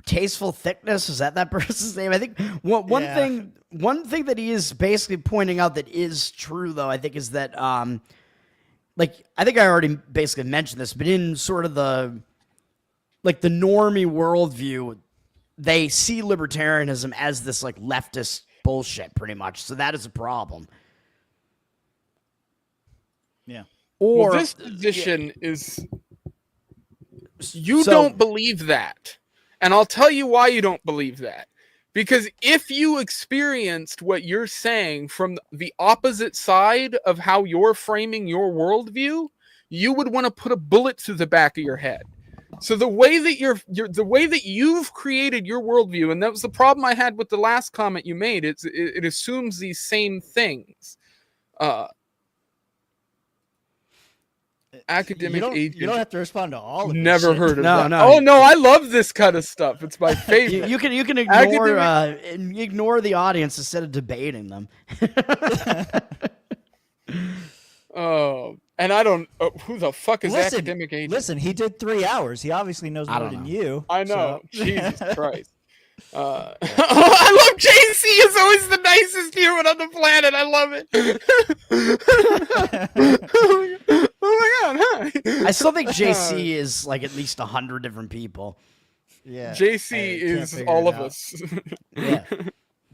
tasteful thickness, is that person's name? I think one Yeah. thing that he is basically pointing out that is true though, I think, is that like I think I already basically mentioned this, but in sort of the normie worldview, they see libertarianism as this like leftist bullshit pretty much. So that is a problem. Yeah. Or Well, this position is you So- don't believe that. And I'll tell you why you don't believe that. Because if you experienced what you're saying from the opposite side of how you're framing your worldview, you would want to put a bullet through the back of your head. So the way that the way that you've created your worldview, and that was the problem I had with the last comment you made, it assumes these same things. Academic agent. You don't have to respond to all of this Never shit. heard of No, that. no. Oh no, I love this kind of stuff. It's my favorite. you can ignore the audience instead of debating them. Oh, and I don't. Who the fuck is Listen, academic agent? listen, he did 3 hours. He obviously knows I more don't than know. you. I know. so- Jesus Christ. I love JC. Is always the nicest human on the planet. I love it. Oh my god! Hi. I still think JC is like at least 100 different people. Yeah. JC I can't is figure all it of out. us. Yeah.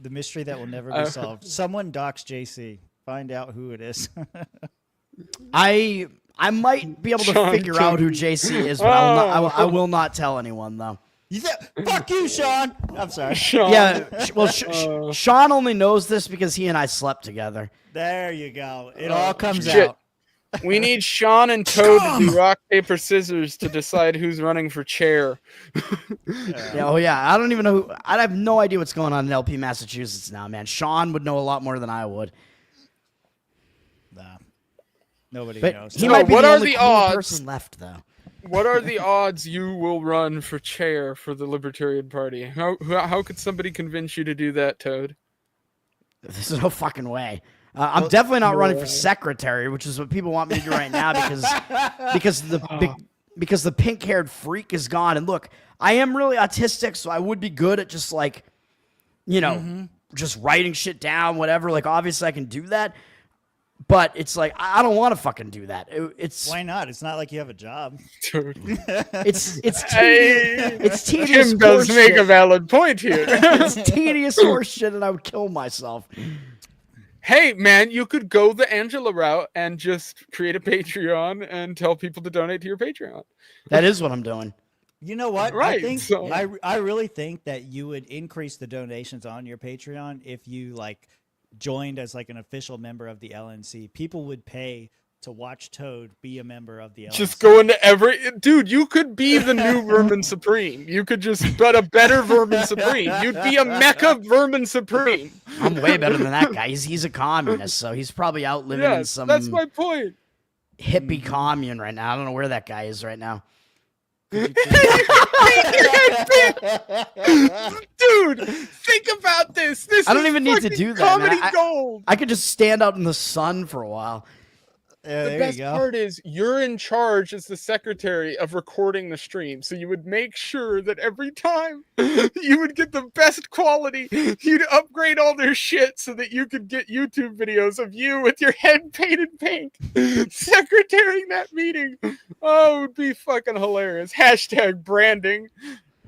The mystery that will never be solved. Someone dox JC. Find out who it is. I might be able to John figure out who Kennedy. JC is, but I will not tell anyone though. Fuck you, Sean. I'm sorry. Sean. Yeah, Sean only knows this because he and I slept together. There you go. It all comes shit. out. We need Sean and Toad to do rock, paper, scissors to decide who's running for chair. Yeah, I don't even know who. I have no idea what's going on in LP Massachusetts now, man. Sean would know a lot more than I would. Nah, nobody But knows. he might be what the are only the cool odds? person left, though. What are the odds you will run for chair for the Libertarian Party? How could somebody convince you to do that, Toad? There's no fucking way. I'm definitely not running for secretary, which is what people want me to do right now because the pink-haired freak is gone. And look, I am really autistic, so I would be good at just like, just writing shit down, whatever. Like, obviously, I can do that. But it's like I don't want to fucking do that. It's Why not? It's not like you have a job. it's tedious. Jim does make a valid point here. It's tedious horseshit, and I would kill myself. Hey, man, you could go the Angela route and just create a Patreon and tell people to donate to your Patreon. That is what I'm doing. You know what? Right, I think so- I really think that you would increase the donations on your Patreon if you like joined as like an official member of the LNC. People would pay to watch Toad be a member of the LNC. Just go into every dude. You could be the new Vermin Supreme. You could but a better Vermin Supreme. You'd be a Mecha Vermin Supreme. I'm way better than that guy. He's a communist, so he's probably out living in some that's my point. hippie commune right now. I don't know where that guy is right now. Dude, think about this. I don't even need to do that, comedy man. gold. I could just stand out in the sun for a while. The best part is you're in charge as the secretary of recording the stream, so you would make sure that every time you would get the best quality. You'd upgrade all their shit so that you could get YouTube videos of you with your head painted pink secretarying that meeting. Oh, it would be fucking hilarious. Hashtag branding.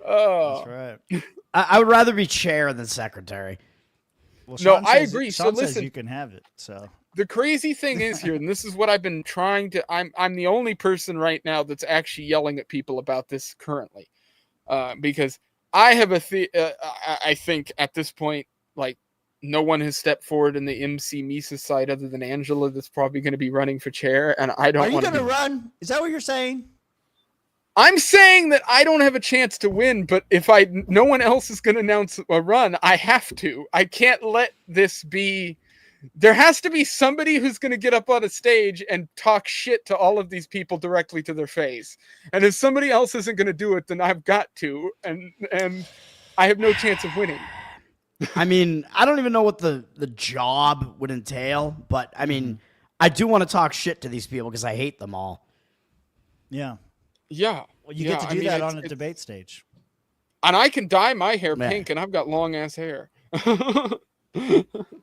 Oh, That's right. I would rather be chair than secretary. Well, No, Sean I says- agree. Sean So says listen. you can have it. So the crazy thing is here, and this is what I've been trying to. I'm the only person right now that's actually yelling at people about this currently, because I have I think at this point, like, no one has stepped forward in the MC Mises side other than Angela that's probably going to be running for chair, and I don't. are you want gonna run? Is that what you're saying? I'm saying that I don't have a chance to win, but if no one else is going to announce a run, I have to. I can't let this be. There has to be somebody who's going to get up on a stage and talk shit to all of these people directly to their face. And if somebody else isn't going to do it, then I've got to, and I have no chance of winning. I mean, I don't even know what the job would entail, but I mean, I do want to talk shit to these people because I hate them all. Yeah. Yeah. Well, you get to do that on a debate stage. And I can dye my hair Man. pink, and I've got long ass hair.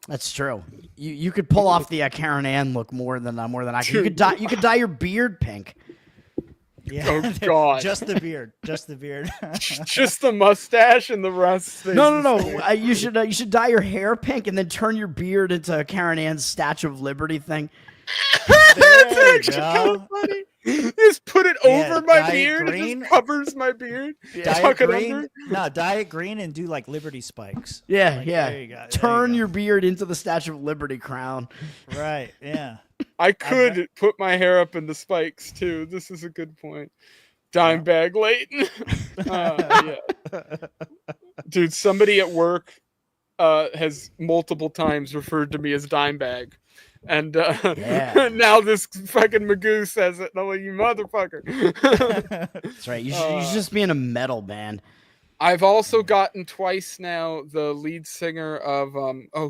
That's true. You could pull off the Karen Ann look more than I can. You could dye your beard pink. Yeah. Oh God. Just the beard. Just the beard. Just the mustache and the rest. stays No. the same. You should dye your hair pink and then turn your beard into Karen Ann's Statue of Liberty thing. There you That's go. kind of funny. Just put it Yeah, over my dye it beard. It green. just covers my beard. Dye Tuck it it green. under. No, dye it green and do like Liberty spikes. Yeah, Like, yeah. there you go, there Turn you your beard into the Statue of Liberty crown. Right. Yeah. I could put my hair up in the spikes too. This is a good point. Dime bag Leighton. Yeah. Dude, somebody at work has multiple times referred to me as dime bag. And Yeah. now this fucking Magoo says it. And I'm like, you motherfucker. That's right. You should just be in a metal band. I've also gotten twice now the lead singer of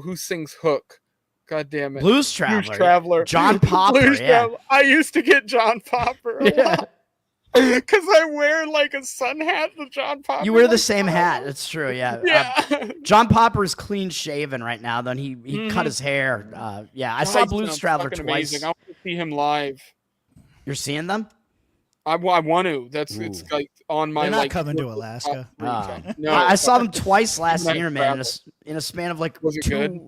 who sings Hook? God damn it. Blues Traveler. Blues Traveler. John Popper, Blues yeah. Traveler. I used to get John Popper a lot. Because I wear like a sun hat that John Popper. You wear the likes. same hat. That's true. Yeah. Yeah. John Popper is clean shaven right now. Then he cut his hair. Yeah, I saw Guys, Blues sounds Traveler fucking twice. Amazing. I want to see him live. You're seeing them? I want to. It's like on my. They're not like, coming to Alaska. No, I saw them twice last Night year, man. Travel. In a span of like Was it good?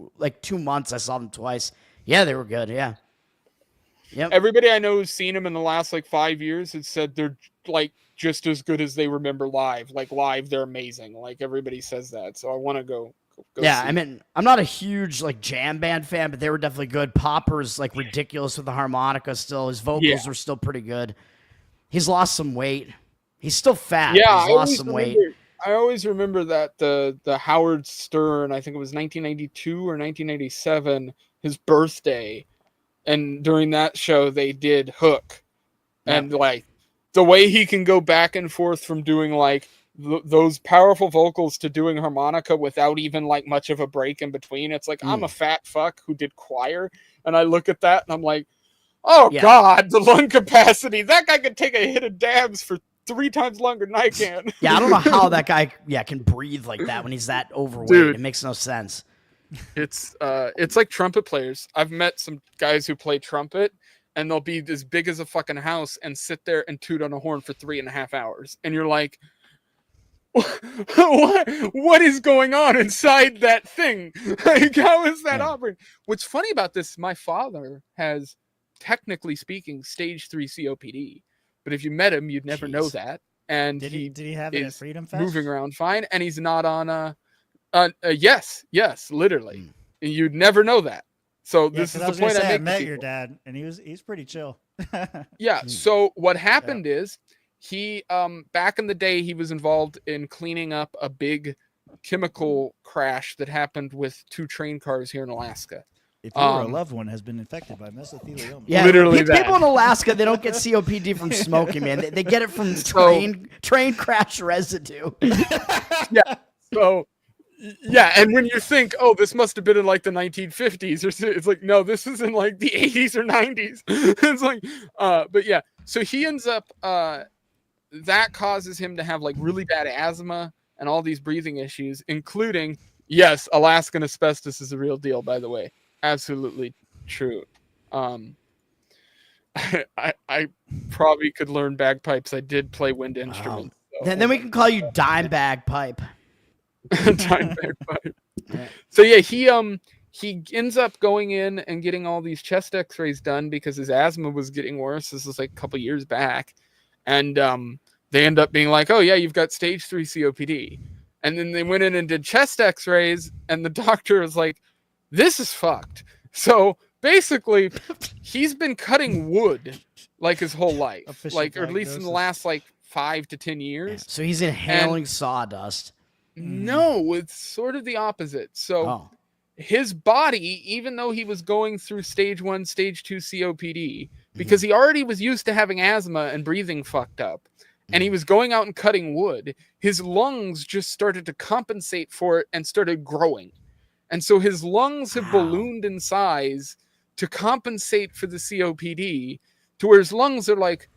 2 months, I saw them twice. Yeah, they were good. Yeah. Yep. Everybody I know who's seen him in the last like 5 years has said they're like just as good as they remember live. Like live, they're amazing. Like everybody says that. So I want to go Yeah, see. I mean, I'm not a huge like jam band fan, but they were definitely good. Popper's like ridiculous with the harmonica still. His vocals were still pretty good. He's lost some weight. He's still fat. Yeah, He's lost some weight. I always remember that the Howard Stern, I think it was 1992 or 1997, his birthday, and during that show they did Hook, and like the way he can go back and forth from doing like those powerful vocals to doing harmonica without even like much of a break in between. It's like I'm a fat fuck who did choir, and I look at that and I'm like, oh God, the lung capacity. That guy could take a hit of dabs for 3 times longer than I can. Yeah, I don't know how that guy can breathe like that when he's that overweight. Dude, it makes no sense. It's like trumpet players. I've met some guys who play trumpet and they'll be as big as a fucking house and sit there and toot on a horn for 3.5 hours. And you're like, what is going on inside that thing? Like, how is that operating? What's funny about this, my father has, technically speaking, stage 3 COPD. But if you met him, you'd never know that. And did he have it at Freedom Fest? Moving around fine, and he's not on yes, literally. You'd never know that. So this is the point I make. I met your dad, and he's pretty chill. Yeah. So what happened is he back in the day he was involved in cleaning up a big chemical crash that happened with 2 train cars here in Alaska. If you or a loved one has been infected by mesothelioma. Yeah, literally people in Alaska, they don't get COPD from smoking, man. They get it from train crash residue. Yeah. So, yeah, and when you think, oh, this must have been in like the 1950s, or it's like, no, this is in like the 80s or 90s. It's like, but yeah. So he ends up, that causes him to have like really bad asthma and all these breathing issues, including, yes, Alaskan asbestos is a real deal, by the way. Absolutely true. I probably could learn bagpipes. I did play wind instruments. Wow. So. Then we can call you Dime Bagpipe. Dime Bagpipe. So yeah, he ends up going in and getting all these chest X-rays done because his asthma was getting worse. This was like a couple years back, and they end up being like, "Oh yeah, you've got stage 3 COPD." And then they went in and did chest X-rays, and the doctor was like, this is fucked. So basically, he's been cutting wood like his whole life, like, or at least in the last like 5 to 10 years. So he's inhaling sawdust. No, it's sort of the opposite. So his body, even though he was going through stage 1, stage 2 COPD, because he already was used to having asthma and breathing fucked up, and he was going out and cutting wood, his lungs just started to compensate for it and started growing. And so his lungs have ballooned in size to compensate for the COPD, to where his lungs are like,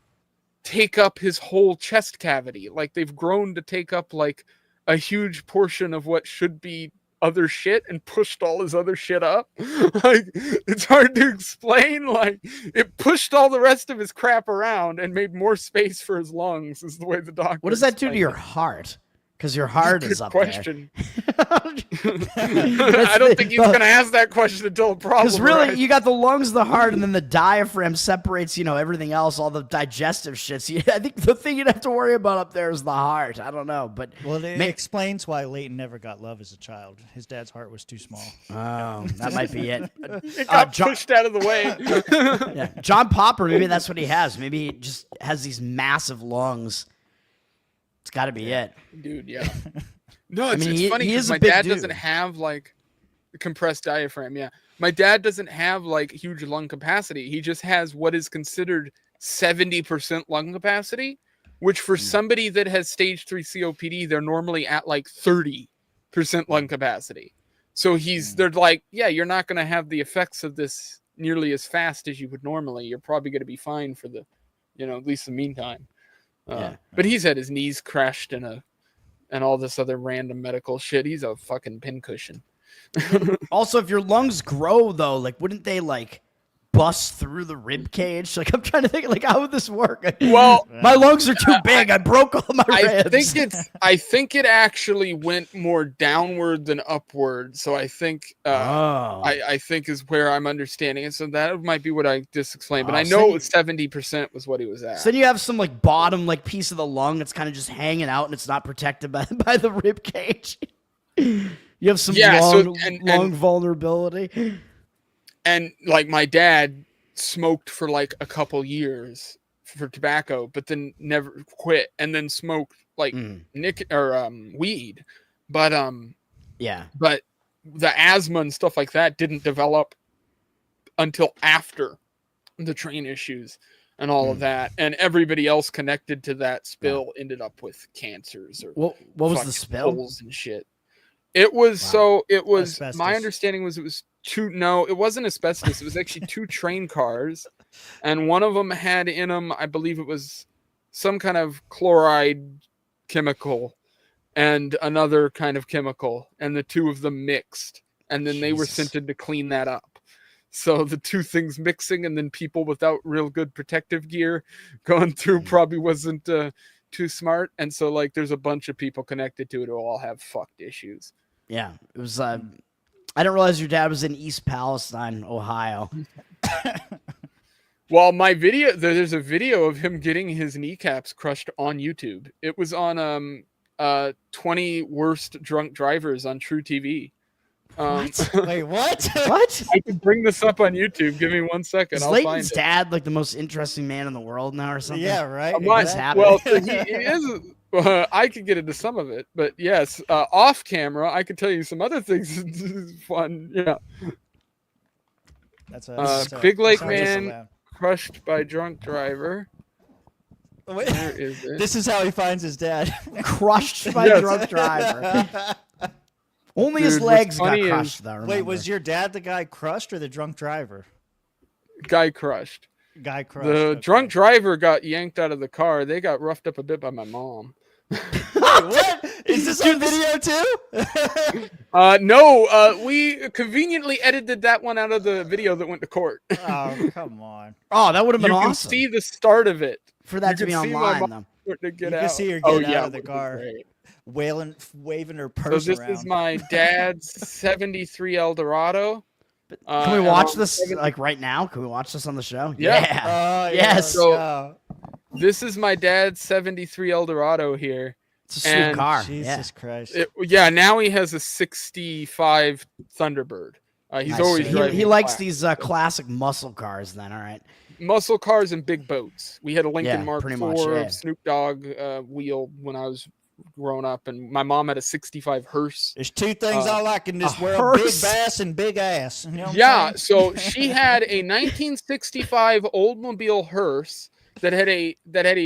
take up his whole chest cavity. Like they've grown to take up like a huge portion of what should be other shit and pushed all his other shit up. Like it's hard to explain. Like it pushed all the rest of his crap around and made more space for his lungs, is the way the doctor. What does that do to your heart? Because your heart is up question. There. I don't think he's going to ask that question until a problem. Because really, you got the lungs, the heart, and then the diaphragm separates, everything else, all the digestive shit. So I think the thing you'd have to worry about up there is the heart. I don't know, but it explains why Leighton never got love as a child. His dad's heart was too small. Oh, that might be it. It got pushed out of the way. Yeah. John Popper, maybe that's what he has. Maybe he just has these massive lungs. It's got to be it. Dude, yeah. No, it's funny because my dad doesn't have like a compressed diaphragm. Yeah. My dad doesn't have like huge lung capacity. He just has what is considered 70% lung capacity, which for somebody that has stage 3 COPD, they're normally at like 30% lung capacity. So they're like, yeah, you're not going to have the effects of this nearly as fast as you would normally. You're probably going to be fine for the, at least the meantime. But he's had his knees crushed and all this other random medical shit. He's a fucking pincushion. Also, if your lungs grow though, like wouldn't they like bust through the rib cage? Like, I'm trying to think, like, how would this work? Well, my lungs are too big. I broke all my ribs. I think it actually went more downward than upward. So I think I think is where I'm understanding it. So that might be what I just explained. But I know it was 70% was what he was at. So then you have some like bottom like piece of the lung that's kind of just hanging out and it's not protected by the rib cage. You have some lung vulnerability. And like my dad smoked for like a couple years for tobacco, but then never quit, and then smoked like weed. But but the asthma and stuff like that didn't develop until after the train issues and all of that. And everybody else connected to that spill ended up with cancers or what was the spill and shit. It was Asbestos. my understanding was it was it wasn't asbestos. It was actually 2 train cars, and one of them had in them, I believe it was some kind of chloride chemical and another kind of chemical, and the 2 of them mixed, and then they were sent in to clean that up. So the 2 things mixing, and then people without real good protective gear going through probably wasn't too smart, and so like there's a bunch of people connected to it who all have fucked issues. Yeah, it was. I didn't realize your dad was in East Palestine, Ohio. Well, there's a video of him getting his kneecaps crushed on YouTube. It was on 20 worst drunk drivers on True TV. What? Wait, what? What? I can bring this up on YouTube. Give me 1 second. Is I'll Leighton's find it. dad like the most interesting man in the world now, or something? Yeah, right. What's happening? Well, so he is. I could get into some of it, but yes, off camera, I could tell you some other things. It's fun, yeah. That's Big Lake sounds just man loud. crushed by drunk driver. Wait, Where is it? this is how he finds his dad. Crushed by drunk driver. Only his Dude, legs what's got funny crushed, though. Wait, was your dad the guy crushed or the drunk driver? Guy crushed. Guy crushed. The okay. drunk driver got yanked out of the car. They got roughed up a bit by my mom. What? Is this on video too? No, we conveniently edited that one out of the video that went to court. Oh, come on. Oh, that would have been You can awesome see the start of it. for that to you be can see my online, mom though. starting to get You out. can see her Oh, get yeah, out of the it would be car, great. waving her So purse this around. is my dad's 73 Eldorado. Can we watch this like right now? Can we watch this on the show? Yeah. Oh, Yes. So- This is my dad's 73 Eldorado here. It's a sweet And car. Jesus Christ. Now he has a 65 Thunderbird. He's Nice. always So driving he likes black. these classic muscle cars. Then, all right. Muscle cars and big boats. We had a Lincoln Yeah, Mark pretty IV much, yeah. Snoop Dogg wheel when I was growing up, and my mom had a 65 hearse. There's 2 things I like in this a world: big hearse. bass and big ass. You know what Yeah, I'm saying? so she had a 1965 Oldsmobile hearse that had a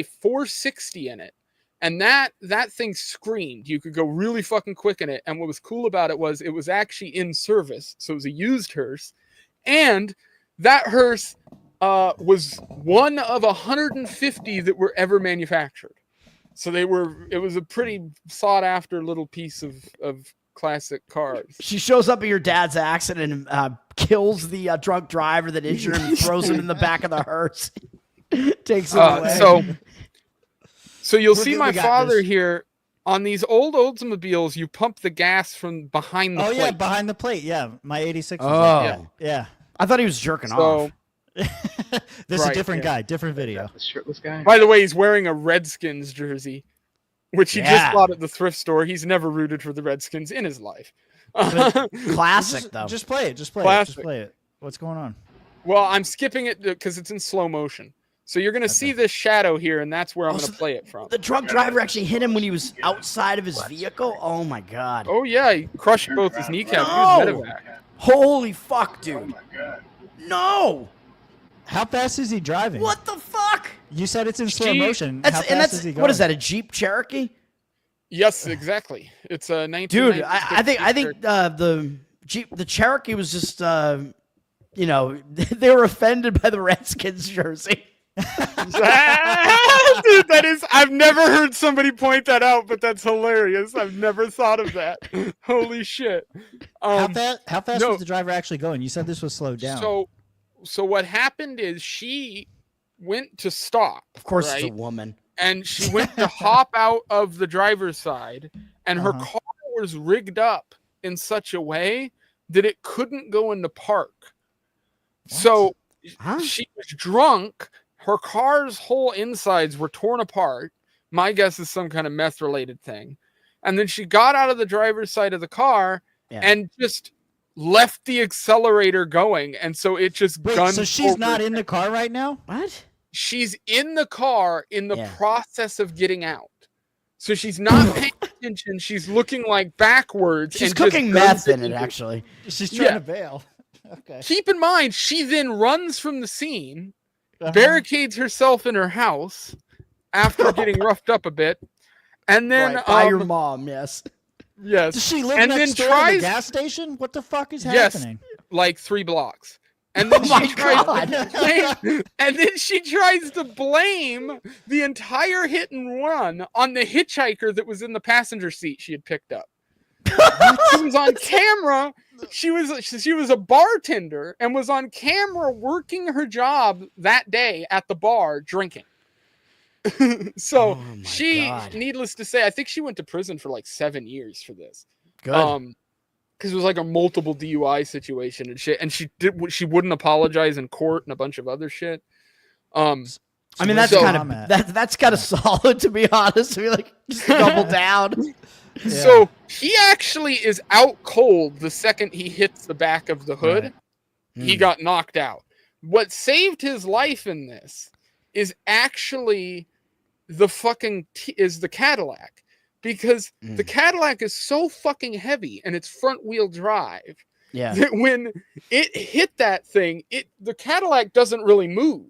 460 in it. And that thing screamed. You could go really fucking quick in it. And what was cool about it was actually in service. So it was a used hearse. And that hearse was one of 150 that were ever manufactured. So it was a pretty sought after little piece of classic cars. She shows up at your dad's accident and kills the drunk driver that injured him and throws him in the back of the hearse. Takes him away. So you'll We're see good, my we got father this. here on these old Oldsmobiles. You pump the gas from behind the Oh plate. yeah, behind the plate. Yeah, my 86. Was Oh. like that. Yeah. I thought he was jerking So, off. This is a Right, different yeah. guy, different video. The shirtless guy. by the way, he's wearing a Redskins jersey, which he Yeah. just bought at the thrift store. He's never rooted for the Redskins in his life. Classic, though. Just play it. Just play it. Classic. Just play it. What's going on? Well, I'm skipping it because it's in slow motion. So you're going to see this shadow here, and that's where I'm going so to play it from. The drunk driver actually hit him when he was outside of his vehicle? Oh, my God. Oh, yeah, he crushed both his kneecaps. No! He was medevac. Holy fuck, dude. No! How fast is he driving? What the fuck? You said it's in slow She- motion. How fast is he going? What is that, a Jeep Cherokee? Yes, exactly. It's a 1996 Dude, I think the Cherokee was just they were offended by the Redskins jersey. Dude, I've never heard somebody point that out, but that's hilarious. I've never thought of that. Holy shit. How fast no. was the driver actually going? You said this was slowed down. what happened is she went to stop. Of course, right? it's a woman. And she went to hop out of the driver's side, and her car was rigged up in such a way that it couldn't go into park. What? So she was drunk. Her car's whole insides were torn apart. My guess is some kind of meth related thing. And then she got out of the driver's side of the car and just left the accelerator going. And so it just gunned. So she's not in the car right now? What? She's in the car in the process of getting out. So she's not paying attention. She's looking like backwards. She's and cooking meth in it, actually. She's trying to bail. Okay. Keep in mind, she then runs from the scene, barricades herself in her house after getting roughed up a bit, and then by your mom, yes. Does she live next door to the gas station? What the fuck is happening? Yes, like 3 blocks. And then she tries to blame the entire hit and run on the hitchhiker that was in the passenger seat she had picked up. She was on camera. She was a bartender and was on camera working her job that day at the bar drinking. So needless to say, I think she went to prison for like 7 years for this. Good. Because it was like a multiple DUI situation and shit, and she wouldn't apologize in court and a bunch of other shit. I mean, that's that's kind of solid, to be honest. I mean, like, just double down. Yeah. So he actually is out cold the second he hits the back of the hood. Right. He got knocked out. What saved his life in this is actually the Cadillac. Because the Cadillac is so fucking heavy and it's front wheel drive that when it hit that thing, the Cadillac doesn't really move.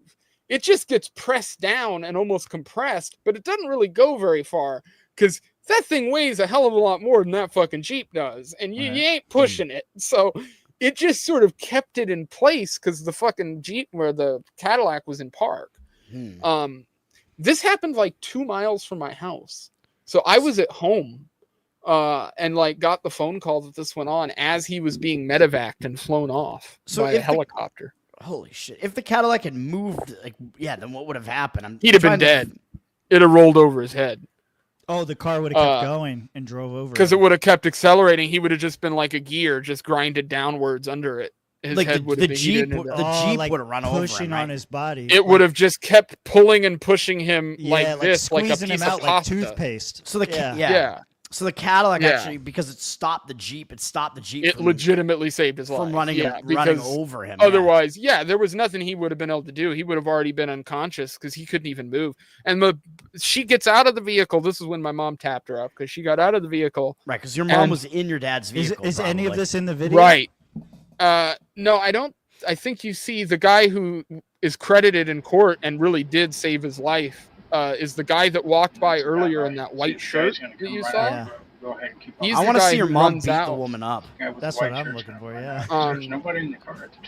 It just gets pressed down and almost compressed, but it doesn't really go very far because that thing weighs a hell of a lot more than that fucking Jeep does. And you ain't pushing it. So it just sort of kept it in place because the fucking Jeep where the Cadillac was in park. This happened like 2 miles from my house. So I was at home and like got the phone call that this went on as he was being medevaced and flown off by a helicopter. Holy shit. If the Cadillac had moved, then what would have happened? He'd have been dead. It'd have rolled over his head. Oh, the car would have kept going and drove over. Because it would have kept accelerating. He would have just been like a gear, just grinded downwards under it. His like head would the have Jeep, been the Jeep would have run over him, pushing on his body. It would have just kept pulling and pushing him like this, like a piece him out of pasta. like toothpaste. So so the Cadillac actually, because it stopped the Jeep. It legitimately saved his life from running over him. Otherwise, there was nothing he would have been able to do. He would have already been unconscious because he couldn't even move. And she gets out of the vehicle. This is when my mom tapped her up because she got out of the vehicle. Right, because your mom was in your dad's vehicle. Is any of this in the video? Right. No, I don't. I think you see the guy who is credited in court and really did save his life is the guy that walked by earlier in that white shirt that you saw. Yeah. Go ahead and keep I want to see your mom beat the woman up. That's what I'm looking for. Yeah. There's nobody in the car at the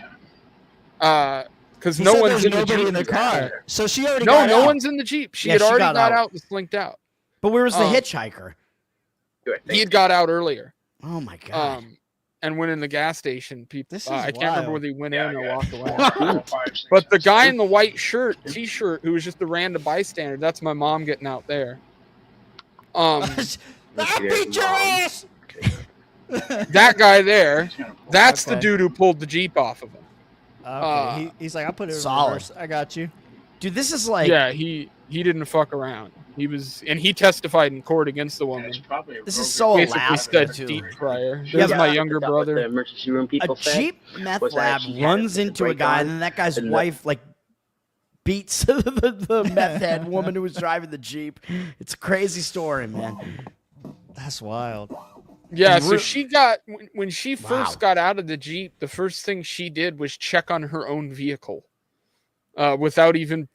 time. Because no one's in the nobody Jeep. in the car. So she already got out. No one's in the Jeep. She had already got out and slinked out. But where was the hitchhiker? He had got out earlier. Oh my god. And went in the gas station. People, I can't remember whether he went in or walked away. But the guy in the white t-shirt, who was just a random bystander, that's my mom getting out there. I beat your ass. That guy there, that's the dude who pulled the Jeep off of him. Okay, he's like, I'll put it in reverse. I got you. Dude, this is like... Yeah, he didn't fuck around. He testified in court against the woman. This is so Alaska, too. Deep fryer. There's my younger brother. The emergency room people a Jeep meth lab runs into a guy, and then that guy's wife, beats the meth head woman who was driving the Jeep. It's a crazy story, man. That's wild. Yeah, so when she first got out of the Jeep, the first thing she did was check on her own vehicle. Without even,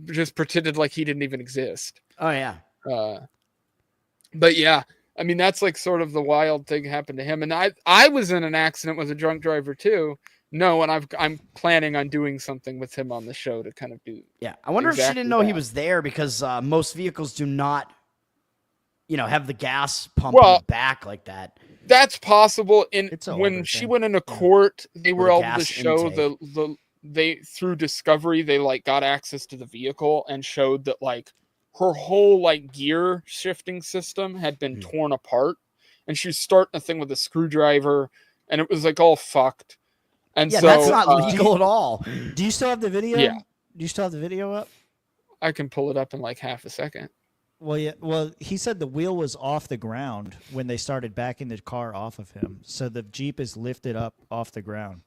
just pretended like he didn't even exist. Oh, yeah. But yeah, I mean, that's sort of the wild thing happened to him. And I was in an accident with a drunk driver too. No, and I'm planning on doing something with him on the show to kind of do. Yeah, I wonder if she didn't know he was there because most vehicles do not, have the gas pump in the back like that. That's possible. When she went into court, they were able to show they through discovery they like got access to the vehicle and showed that like her whole like gear shifting system had been torn apart, and she was starting a thing with a screwdriver, and it was like all fucked. And Yeah, so that's not legal at all. Do you still have the video? Yeah. Do you still have the video up? I can pull it up in like half a second. Well, yeah. Well, he said the wheel was off the ground when they started backing the car off of him, so the Jeep is lifted up off the ground.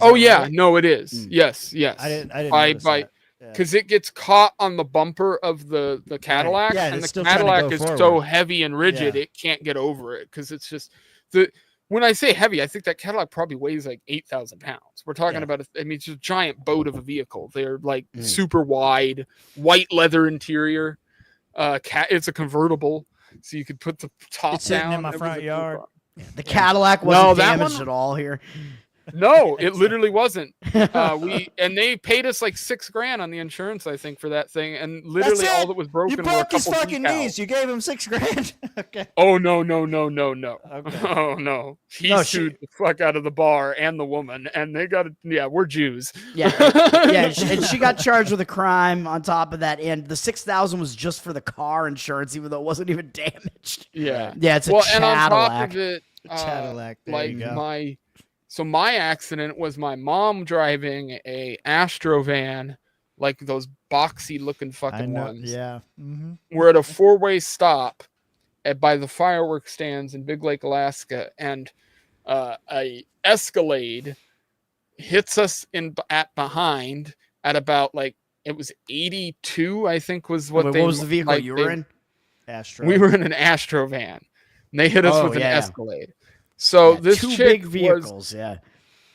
Oh yeah, no, it is. Yes. I didn't notice that. Because it gets caught on the bumper of the Cadillac, Yeah, and it's the still trying to Cadillac go is forward. so heavy and rigid it can't get over it because it's just when I say heavy, I think that Cadillac probably weighs like 8,000 pounds. We're talking about it's a giant boat of a vehicle. They're like super wide, white leather interior. It's a convertible, so you could put the top It's sitting down. in my front yard. The Cadillac wasn't damaged at all here. No, it literally wasn't. They paid us like $6,000 on the insurance, I think, for that thing, and literally all that was broken You were a broke his couple fucking decals. knees. You gave him $6,000. Okay. Oh no. Okay. Oh no. He sued the fuck out of the bar and the woman, and they got we're Jews. And she got charged with a crime on top of that, and the $6,000 was just for the car insurance, even though it wasn't even damaged. Yeah. It's a Cadillac. And on top of it, Cadillac. There you go. my accident was my mom driving a Astrovan, like those boxy looking fucking ones. Yeah. Mm-hmm. We're at a 4-way stop by the fireworks stands in Big Lake, Alaska, and a Escalade hits us at behind at about like it was 82, I think was what Wait, they. What was the vehicle you were in? Astro. We were in an Astrovan. And they hit us with an Escalade. So this two chick big vehicles,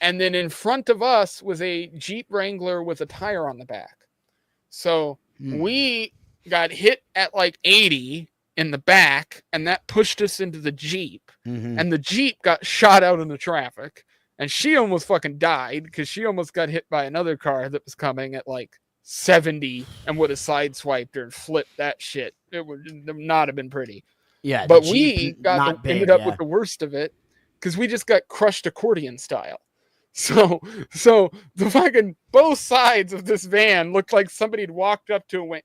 and then in front of us was a Jeep Wrangler with a tire on the back. So we got hit at like 80 in the back, and that pushed us into the Jeep. And the Jeep got shot out in the traffic, and she almost fucking died because she almost got hit by another car that was coming at like 70 and would have sideswiped her and flipped that shit. It would not have been pretty. Yeah, but we ended up with the worst of it because we just got crushed accordion style. So the fucking both sides of this van looked like somebody had walked up to and went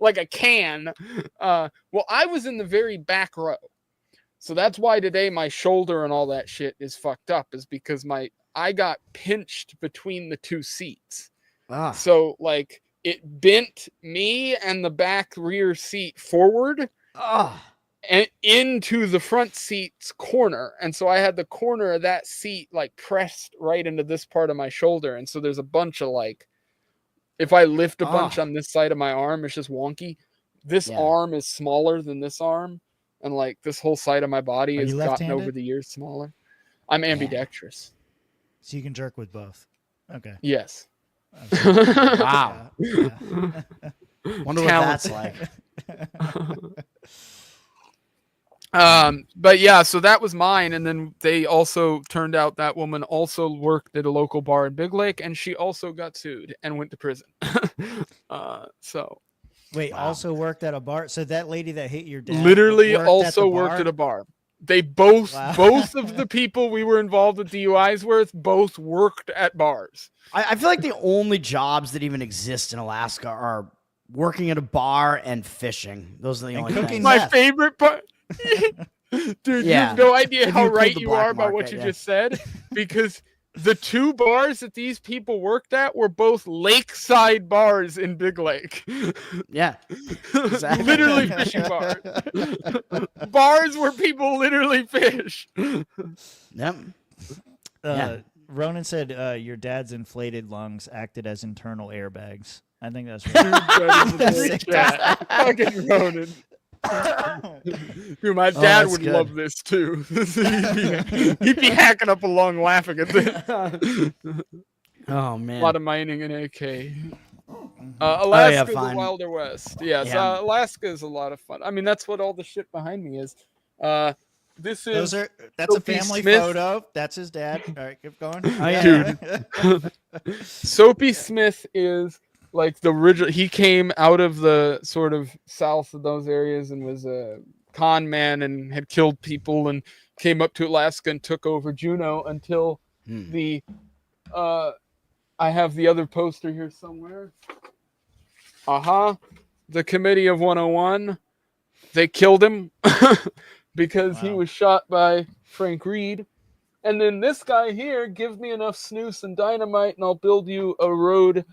like a can. Well, I was in the very back row. So that's why today my shoulder and all that shit is fucked up, is because I got pinched between the two seats. So like it bent me and the back rear seat forward. And into the front seat's corner. And so I had the corner of that seat like pressed right into this part of my shoulder. And so there's a bunch of like, if I lift a bunch on this side of my arm, it's just wonky. This arm is smaller than this arm. And like this whole side of my body has gotten over the years smaller. I'm ambidextrous. So you can jerk with both. Okay. Yes. Wow. Wonder what that's like. But yeah, so that was mine. And then they also turned out that woman also worked at a local bar in Big Lake, and she also got sued and went to prison. Also worked at a bar. So that lady that hit your dad literally worked worked at a bar. They both of the people we were involved with DUIs with both worked at bars. I feel like the only jobs that even exist in Alaska are working at a bar and fishing. Those are the only things. My favorite part. Dude, you have no idea how right you are about what you just said, because the two bars that these people worked at were both lakeside bars in Big Lake. Yeah. Exactly. Literally fishing bars. Bars where people literally fish. Yep. Ronan said your dad's inflated lungs acted as internal airbags. I think that's right. Fucking Ronan. Dude, my dad would love this too. he'd be hacking up along laughing at this. Oh man, a lot of mining in AK. Alaska's the Wilder West. Alaska is a lot of fun. I mean, that's what all the shit behind me is. That's a family Smith. photo. That's his dad. All right, keep going. Dude. Soapy Smith is like the original. He came out of the sort of south of those areas and was a con man and had killed people and came up to Alaska and took over Juneau until the I have the other poster here somewhere. The Committee of 101. They killed him because he was shot by Frank Reed. And then this guy here, give me enough snooze and dynamite and I'll build you a road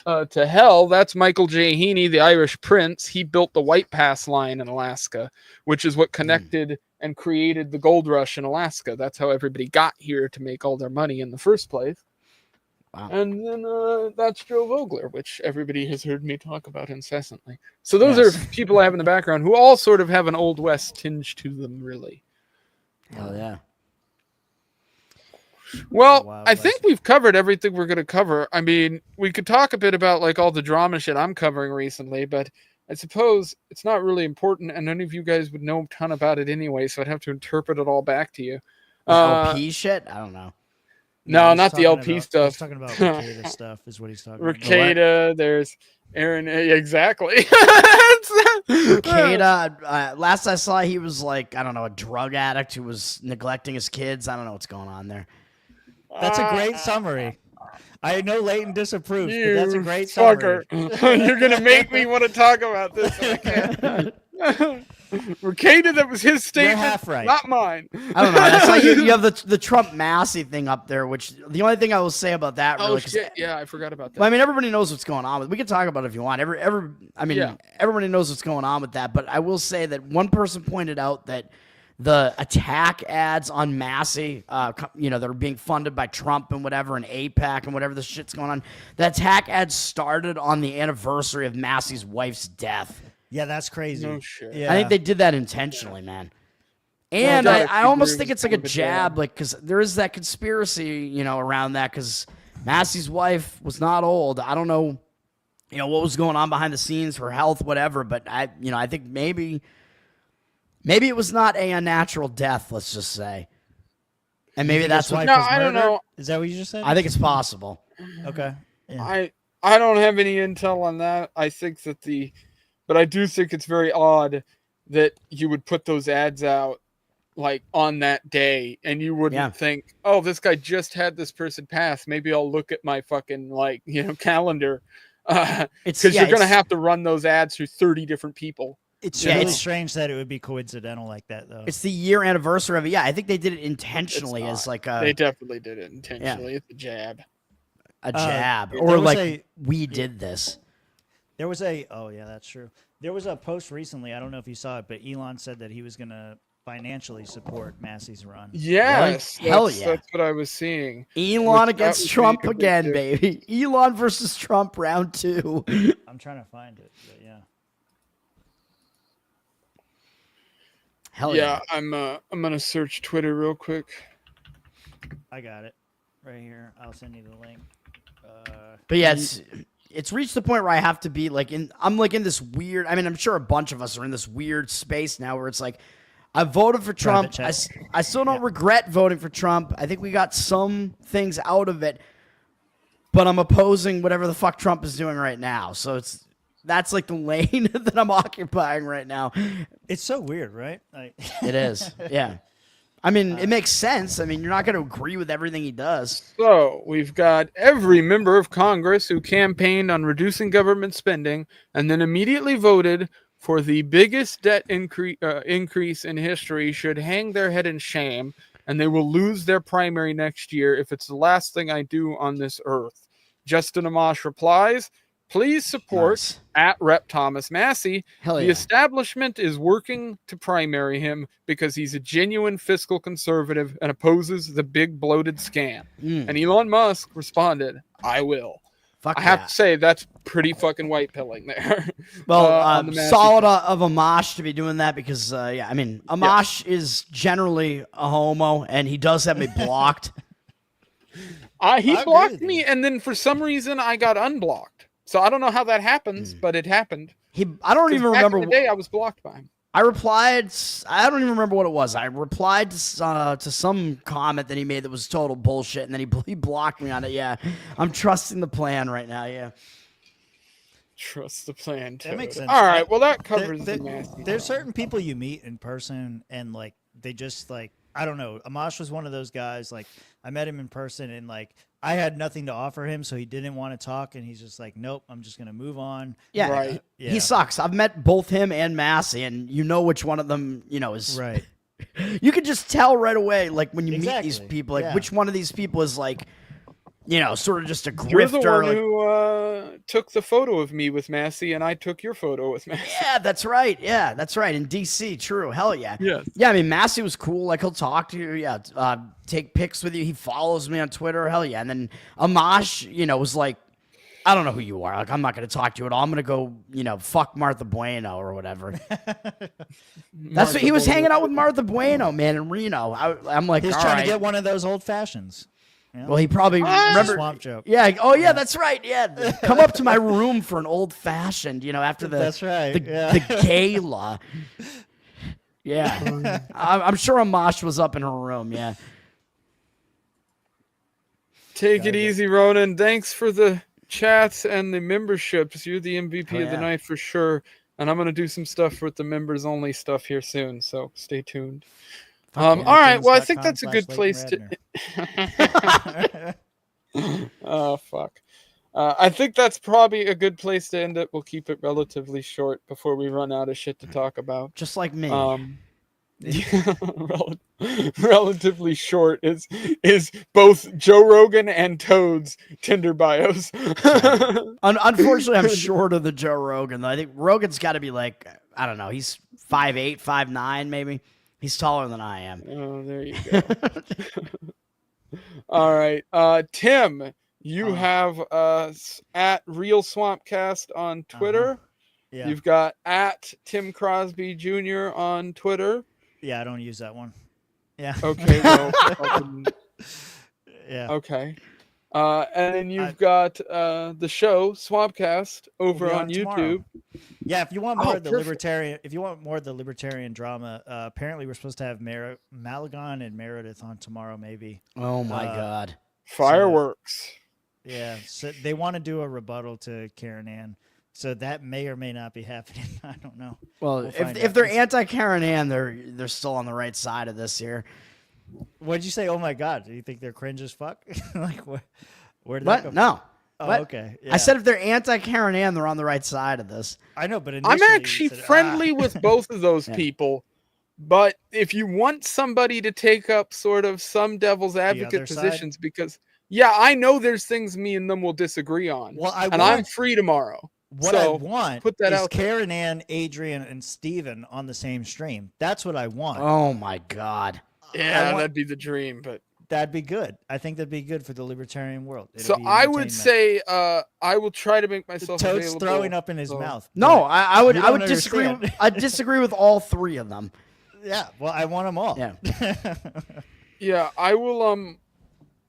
to hell. That's Michael J. Heaney, the Irish prince. He built the White Pass line in Alaska, which is what connected and created the gold rush in Alaska. That's how everybody got here to make all their money in the first place. Wow. And then that's Joe Vogler, which everybody has heard me talk about incessantly. So those are people I have in the background who all sort of have an Old West tinge to them, really. Hell yeah. Well, I think we've covered everything we're going to cover. I mean, we could talk a bit about like all the drama shit I'm covering recently, but I suppose it's not really important, and none of you guys would know a ton about it anyway, so I'd have to interpret it all back to you. LP shit? I don't know. No, not the LP stuff. He's talking about Ricada stuff is what he's talking about. Ricada, there's Aaron. Exactly. Ricada, last I saw, he was like, I don't know, a drug addict who was neglecting his kids. I don't know what's going on there. That's a great summary. I know Leighton disapproves, but that's a great summary. You're going to make me want to talk about this. Ricada, that was his statement, half right. not mine. I don't know. That's like you have the Trump Massie thing up there, which the only thing I will say about that really. Oh shit! Yeah, I forgot about that. Well, I mean, everybody knows what's going on. We can talk about it if you want. Everybody knows what's going on with that. But I will say that one person pointed out that the attack ads on Massie, that are being funded by Trump and whatever, and AIPAC and whatever this shit's going on. The attack ads started on the anniversary of Massie's wife's death. Yeah, that's crazy. No shit. Yeah. I think they did that intentionally, man. And I almost think it's like a jab, like, because there is that conspiracy, around that, because Massie's wife was not old. I don't know, what was going on behind the scenes, her health, whatever, but I think maybe it was not a unnatural death, let's just say. And maybe that's what. No, I don't know. Is that what you just said? I think it's possible. Okay. Yeah. I don't have any intel on that. I think that but I do think it's very odd that you would put those ads out like on that day and you wouldn't think, oh, this guy just had this person pass. Maybe I'll look at my fucking calendar. Because you're going to have to run those ads through 30 different people. It's really strange that it would be coincidental like that, though. It's the year anniversary of it. Yeah, I think they did it intentionally as like a... They definitely did it intentionally. Yeah. It's a jab. A jab. Or like, we did this. There was oh yeah, that's true. There was a post recently, I don't know if you saw it, but Elon said that he was going to financially support Massie's run. Yes. Really? Hell yeah. That's what I was seeing. Elon against Trump again, baby. Elon versus Trump round 2. I'm trying to find it, but yeah. Hell yeah. I'm going to search Twitter real quick. I got it right here. I'll send you the link. But yeah, it's reached the point where I have to be like I'm like in this weird, I'm sure a bunch of us are in this weird space now where it's like, I voted for Trump. I still don't regret voting for Trump. I think we got some things out of it, but I'm opposing whatever the fuck Trump is doing right now. So that's like the lane that I'm occupying right now. It's so weird, right? It is. Yeah. It makes sense. You're not going to agree with everything he does. So we've got every member of Congress who campaigned on reducing government spending and then immediately voted for the biggest debt increase in history should hang their head in shame, and they will lose their primary next year if it's the last thing I do on this earth. Justin Amash replies, please support at Rep Thomas Massie. Hell yeah. The establishment is working to primary him because he's a genuine fiscal conservative and opposes the big bloated scam. And Elon Musk responded, I will. I have to say, that's pretty fucking white pilling there. Well, solid of Amash to be doing that because, Amash is generally a homo and he does have me blocked. He blocked me and then for some reason I got unblocked. So I don't know how that happens, but it happened. I don't even remember. The day I was blocked by him. I replied. I don't even remember what it was. I replied to some comment that he made that was total bullshit, and then he blocked me on it. Yeah, I'm trusting the plan right now. Yeah, trust the plan. That makes sense. All right. Well, that covers the nasty. There's certain people you meet in person, and like they just like I don't know. Amash was one of those guys. Like I met him in person, and like I had nothing to offer him, so he didn't want to talk, and he's just like, "Nope, I'm just gonna move on." Yeah, Right. He sucks. I've met both him and Massie, and you know which one of them, is Right. You can just tell right away, like when you meet Exactly. these people, like Yeah. which one of these people is like, sort of just a You're the grifter. one Like, who took the photo of me with Massie, and I took your photo with Massie. yeah, that's right. Yeah, that's right. In DC, true. Hell yeah. Yes. Yeah, I mean, Massie was cool. Like he'll talk to you. Yeah, take pics with you. He follows me on Twitter. Hell yeah. And then Amash, was like, I don't know who you are. Like, I'm not going to talk to you at all. I'm going to go, fuck Martha Bueno or whatever. That's what he was hanging out with Martha Bueno, man, in Reno. I'm like, He's all trying right. to get one of those old fashions. Well, he probably remember. Swamp joke. Yeah. Oh, yeah. That's right. Yeah. Come up to my room for an old fashioned. After the That's right, the, yeah. the gala. Yeah. I'm sure Amash was up in her room. Yeah. Take it easy, Ronan. Thanks for the chats and the memberships. You're the MVP of the yeah. night for sure. And I'm gonna do some stuff with the members only stuff here soon. So stay tuned. All right. Well, I think that's a good place to. Oh fuck. I think that's probably a good place to end it. We'll keep it relatively short before we run out of shit to talk about. Just like me. Yeah, relatively short is both Joe Rogan and Toad's Tinder bios. Unfortunately, I'm short of the Joe Rogan, though. I think Rogan's got to be like, I don't know, he's 5'8", 5'9", maybe. He's taller than I am. Oh, there you go. All right. Tim, you have us at Real Swampcast on Twitter. Yeah. You've got at Tim Crosby Jr. on Twitter. Yeah, I don't use that one. Yeah. Okay, well, Yeah. okay. And then you've got the show Swampcast over on YouTube. Tomorrow. Yeah, if you want more of the perfect. libertarian drama, apparently we're supposed to have Malagon and Meredith on tomorrow, maybe. Oh, my God. Fireworks. Yeah, so they want to do a rebuttal to Karen Ann, so that may or may not be happening. I don't know. Well, We'll find if out. they're anti-Karen Ann, they're still on the right side of this here. What'd you say? Oh my God! Do you think they're cringe as fuck? Like where did that What? come No. Oh, What? okay. I Yeah. said if they're anti-Karen Ann, they're on the right side of this. I know, but I'm initially you actually said, friendly with both of those Yeah. people. But if you want somebody to take up sort of some devil's advocate other side? positions, because I know there's things me and them will disagree on. Well, I'm free tomorrow. What So, I want put that is out there. Karen Ann, Adrian, and Steven on the same stream. That's what I want. Oh, my God. Yeah, want- that'd be the dream. But That'd be good. I think that'd be good for the libertarian world. It'd so be I would entertainment. say I will try to make myself Toad's available. throwing up in his so- mouth. No, but- I would You I would don't disagree. understand. I disagree with all three of them. Yeah, well, I want them all. Yeah. Yeah, I will.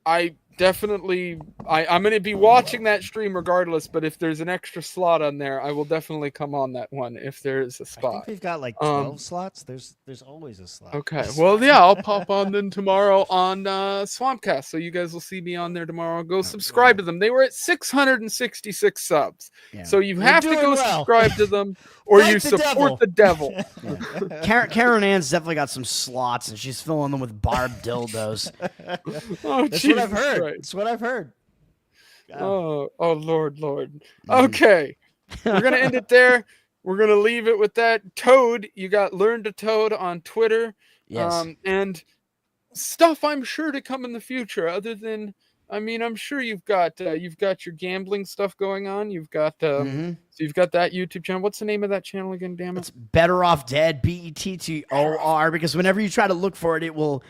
I definitely. I'm going to be watching that stream regardless. But if there's an extra slot on there, I will definitely come on that one if there is a I think spot. we've got like 12 slots. There's always a slot. Okay. Well, yeah, I'll pop on then tomorrow on Swampcast, so you guys will see me on there tomorrow. Go subscribe to them. They were at 666 subs, Yeah. so you have to doing go well. subscribe to them, or Like you the support devil. the devil. Karen Ann's definitely got some slots, and she's filling them with barbed dildos. Oh, That's Jesus what I've heard. Christ. That's what I've heard. Oh, Lord. Okay, we're gonna end it there. We're gonna leave it with that. Toad, you got Learn to Toad on Twitter. Yes. And stuff I'm sure to come in the future. Other than, I mean, I'm sure you've got your gambling stuff going on. You've got so you've got that YouTube channel. What's the name of that channel again? Damn it. It's Better Off Dead, BETTOR, because whenever you try to look for it, it'll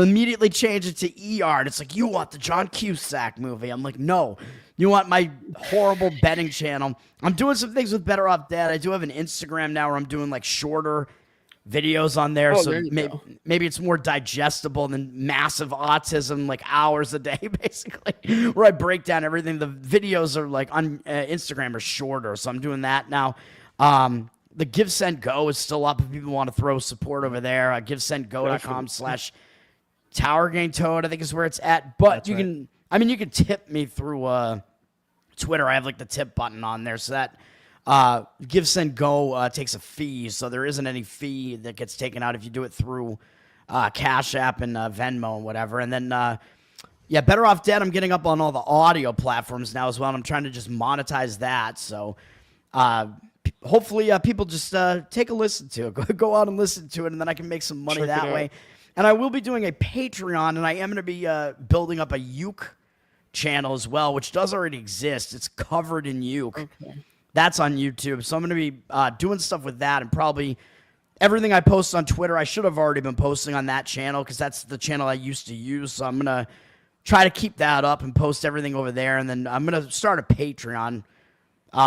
immediately change it to ER. And it's like, you want the John Cusack movie. I'm like, no. You want my horrible betting channel. I'm doing some things with Better Off Dead. I do have an Instagram now where I'm doing like shorter videos on there. Oh, So there you go. maybe it's more digestible than massive autism, like hours a day, basically, where I break down everything. The videos are like on Instagram are shorter. So I'm doing that now. The Give Send Go is still up if people want to throw support over there. GiveSendGo.com/TowerGainToad, I think is where it's at. But That's you can tip me through Twitter. I have like the tip button on there. So that Give Send Go takes a fee. So there isn't any fee that gets taken out if you do it through Cash App and Venmo and whatever. And then, yeah, Better Off Dead, I'm getting up on all the audio platforms now as well. And I'm trying to just monetize that. So hopefully people just take a listen to it. Go out and listen to it, and then I can make some money that way. And I will be doing a Patreon, and I am going to be building up a uke channel as well, which does already exist. It's covered in uke. Okay. That's on YouTube. So I'm going to be doing stuff with that, and probably everything I post on Twitter, I should have already been posting on that channel because that's the channel I used to use. So I'm going to try to keep that up and post everything over there. And then I'm going to start a Patreon,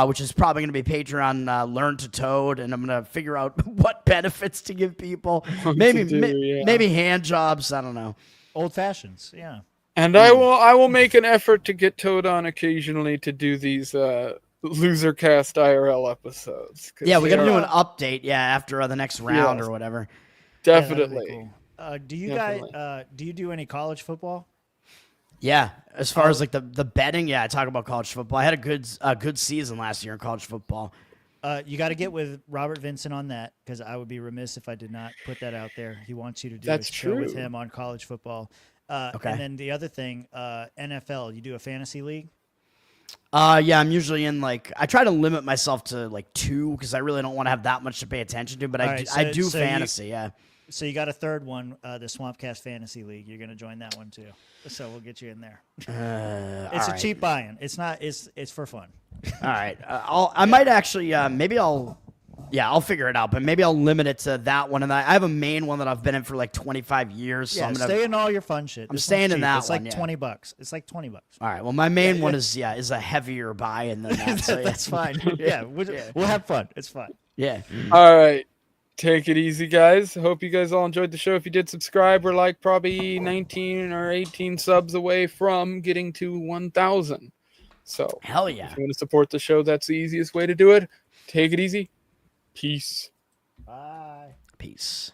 which is probably going to be Patreon Learn to Toad, and I'm going to figure out what benefits to give people. Maybe hand jobs. I don't know. Old fashions, yeah. And I will make an effort to get Toad on occasionally to do these Losercast IRL episodes. Yeah, we got to do an update. Yeah, after the next round or whatever. Definitely. Yeah, cool. Do you guys do you do any college football? Yeah, as far as like the betting, yeah, I talk about college football. I had a good season last year in college football. You got to get with Robert Vincent on that because I would be remiss if I did not put that out there. He wants you to do a show with him on college football. Okay. And then the other thing, NFL, you do a fantasy league? Yeah, I'm usually in I try to limit myself to 2 because I really don't want to have that much to pay attention to, but I do fantasy, yeah. So you got a third one, the Swampcast Fantasy League. You're going to join that one too. So we'll get you in there. It's a cheap buy-in. It's not. It's for fun. All right. I might actually. Maybe I'll. Yeah, I'll figure it out. But maybe I'll limit it to that one. And I have a main one that I've been in for 25 years. So I'm gonna stay in all your fun shit. I'm staying in that it's one. It's like $20. It's like $20. All right. Well, my main one is a heavier buy-in than that. So that's fine. Yeah, we'll have fun. It's fun. Yeah. All right. Take it easy, guys. Hope you guys all enjoyed the show. If you did subscribe, we're probably 19 or 18 subs away from getting to 1,000. So, hell yeah. If you want to support the show, that's the easiest way to do it. Take it easy. Peace. Bye. Peace.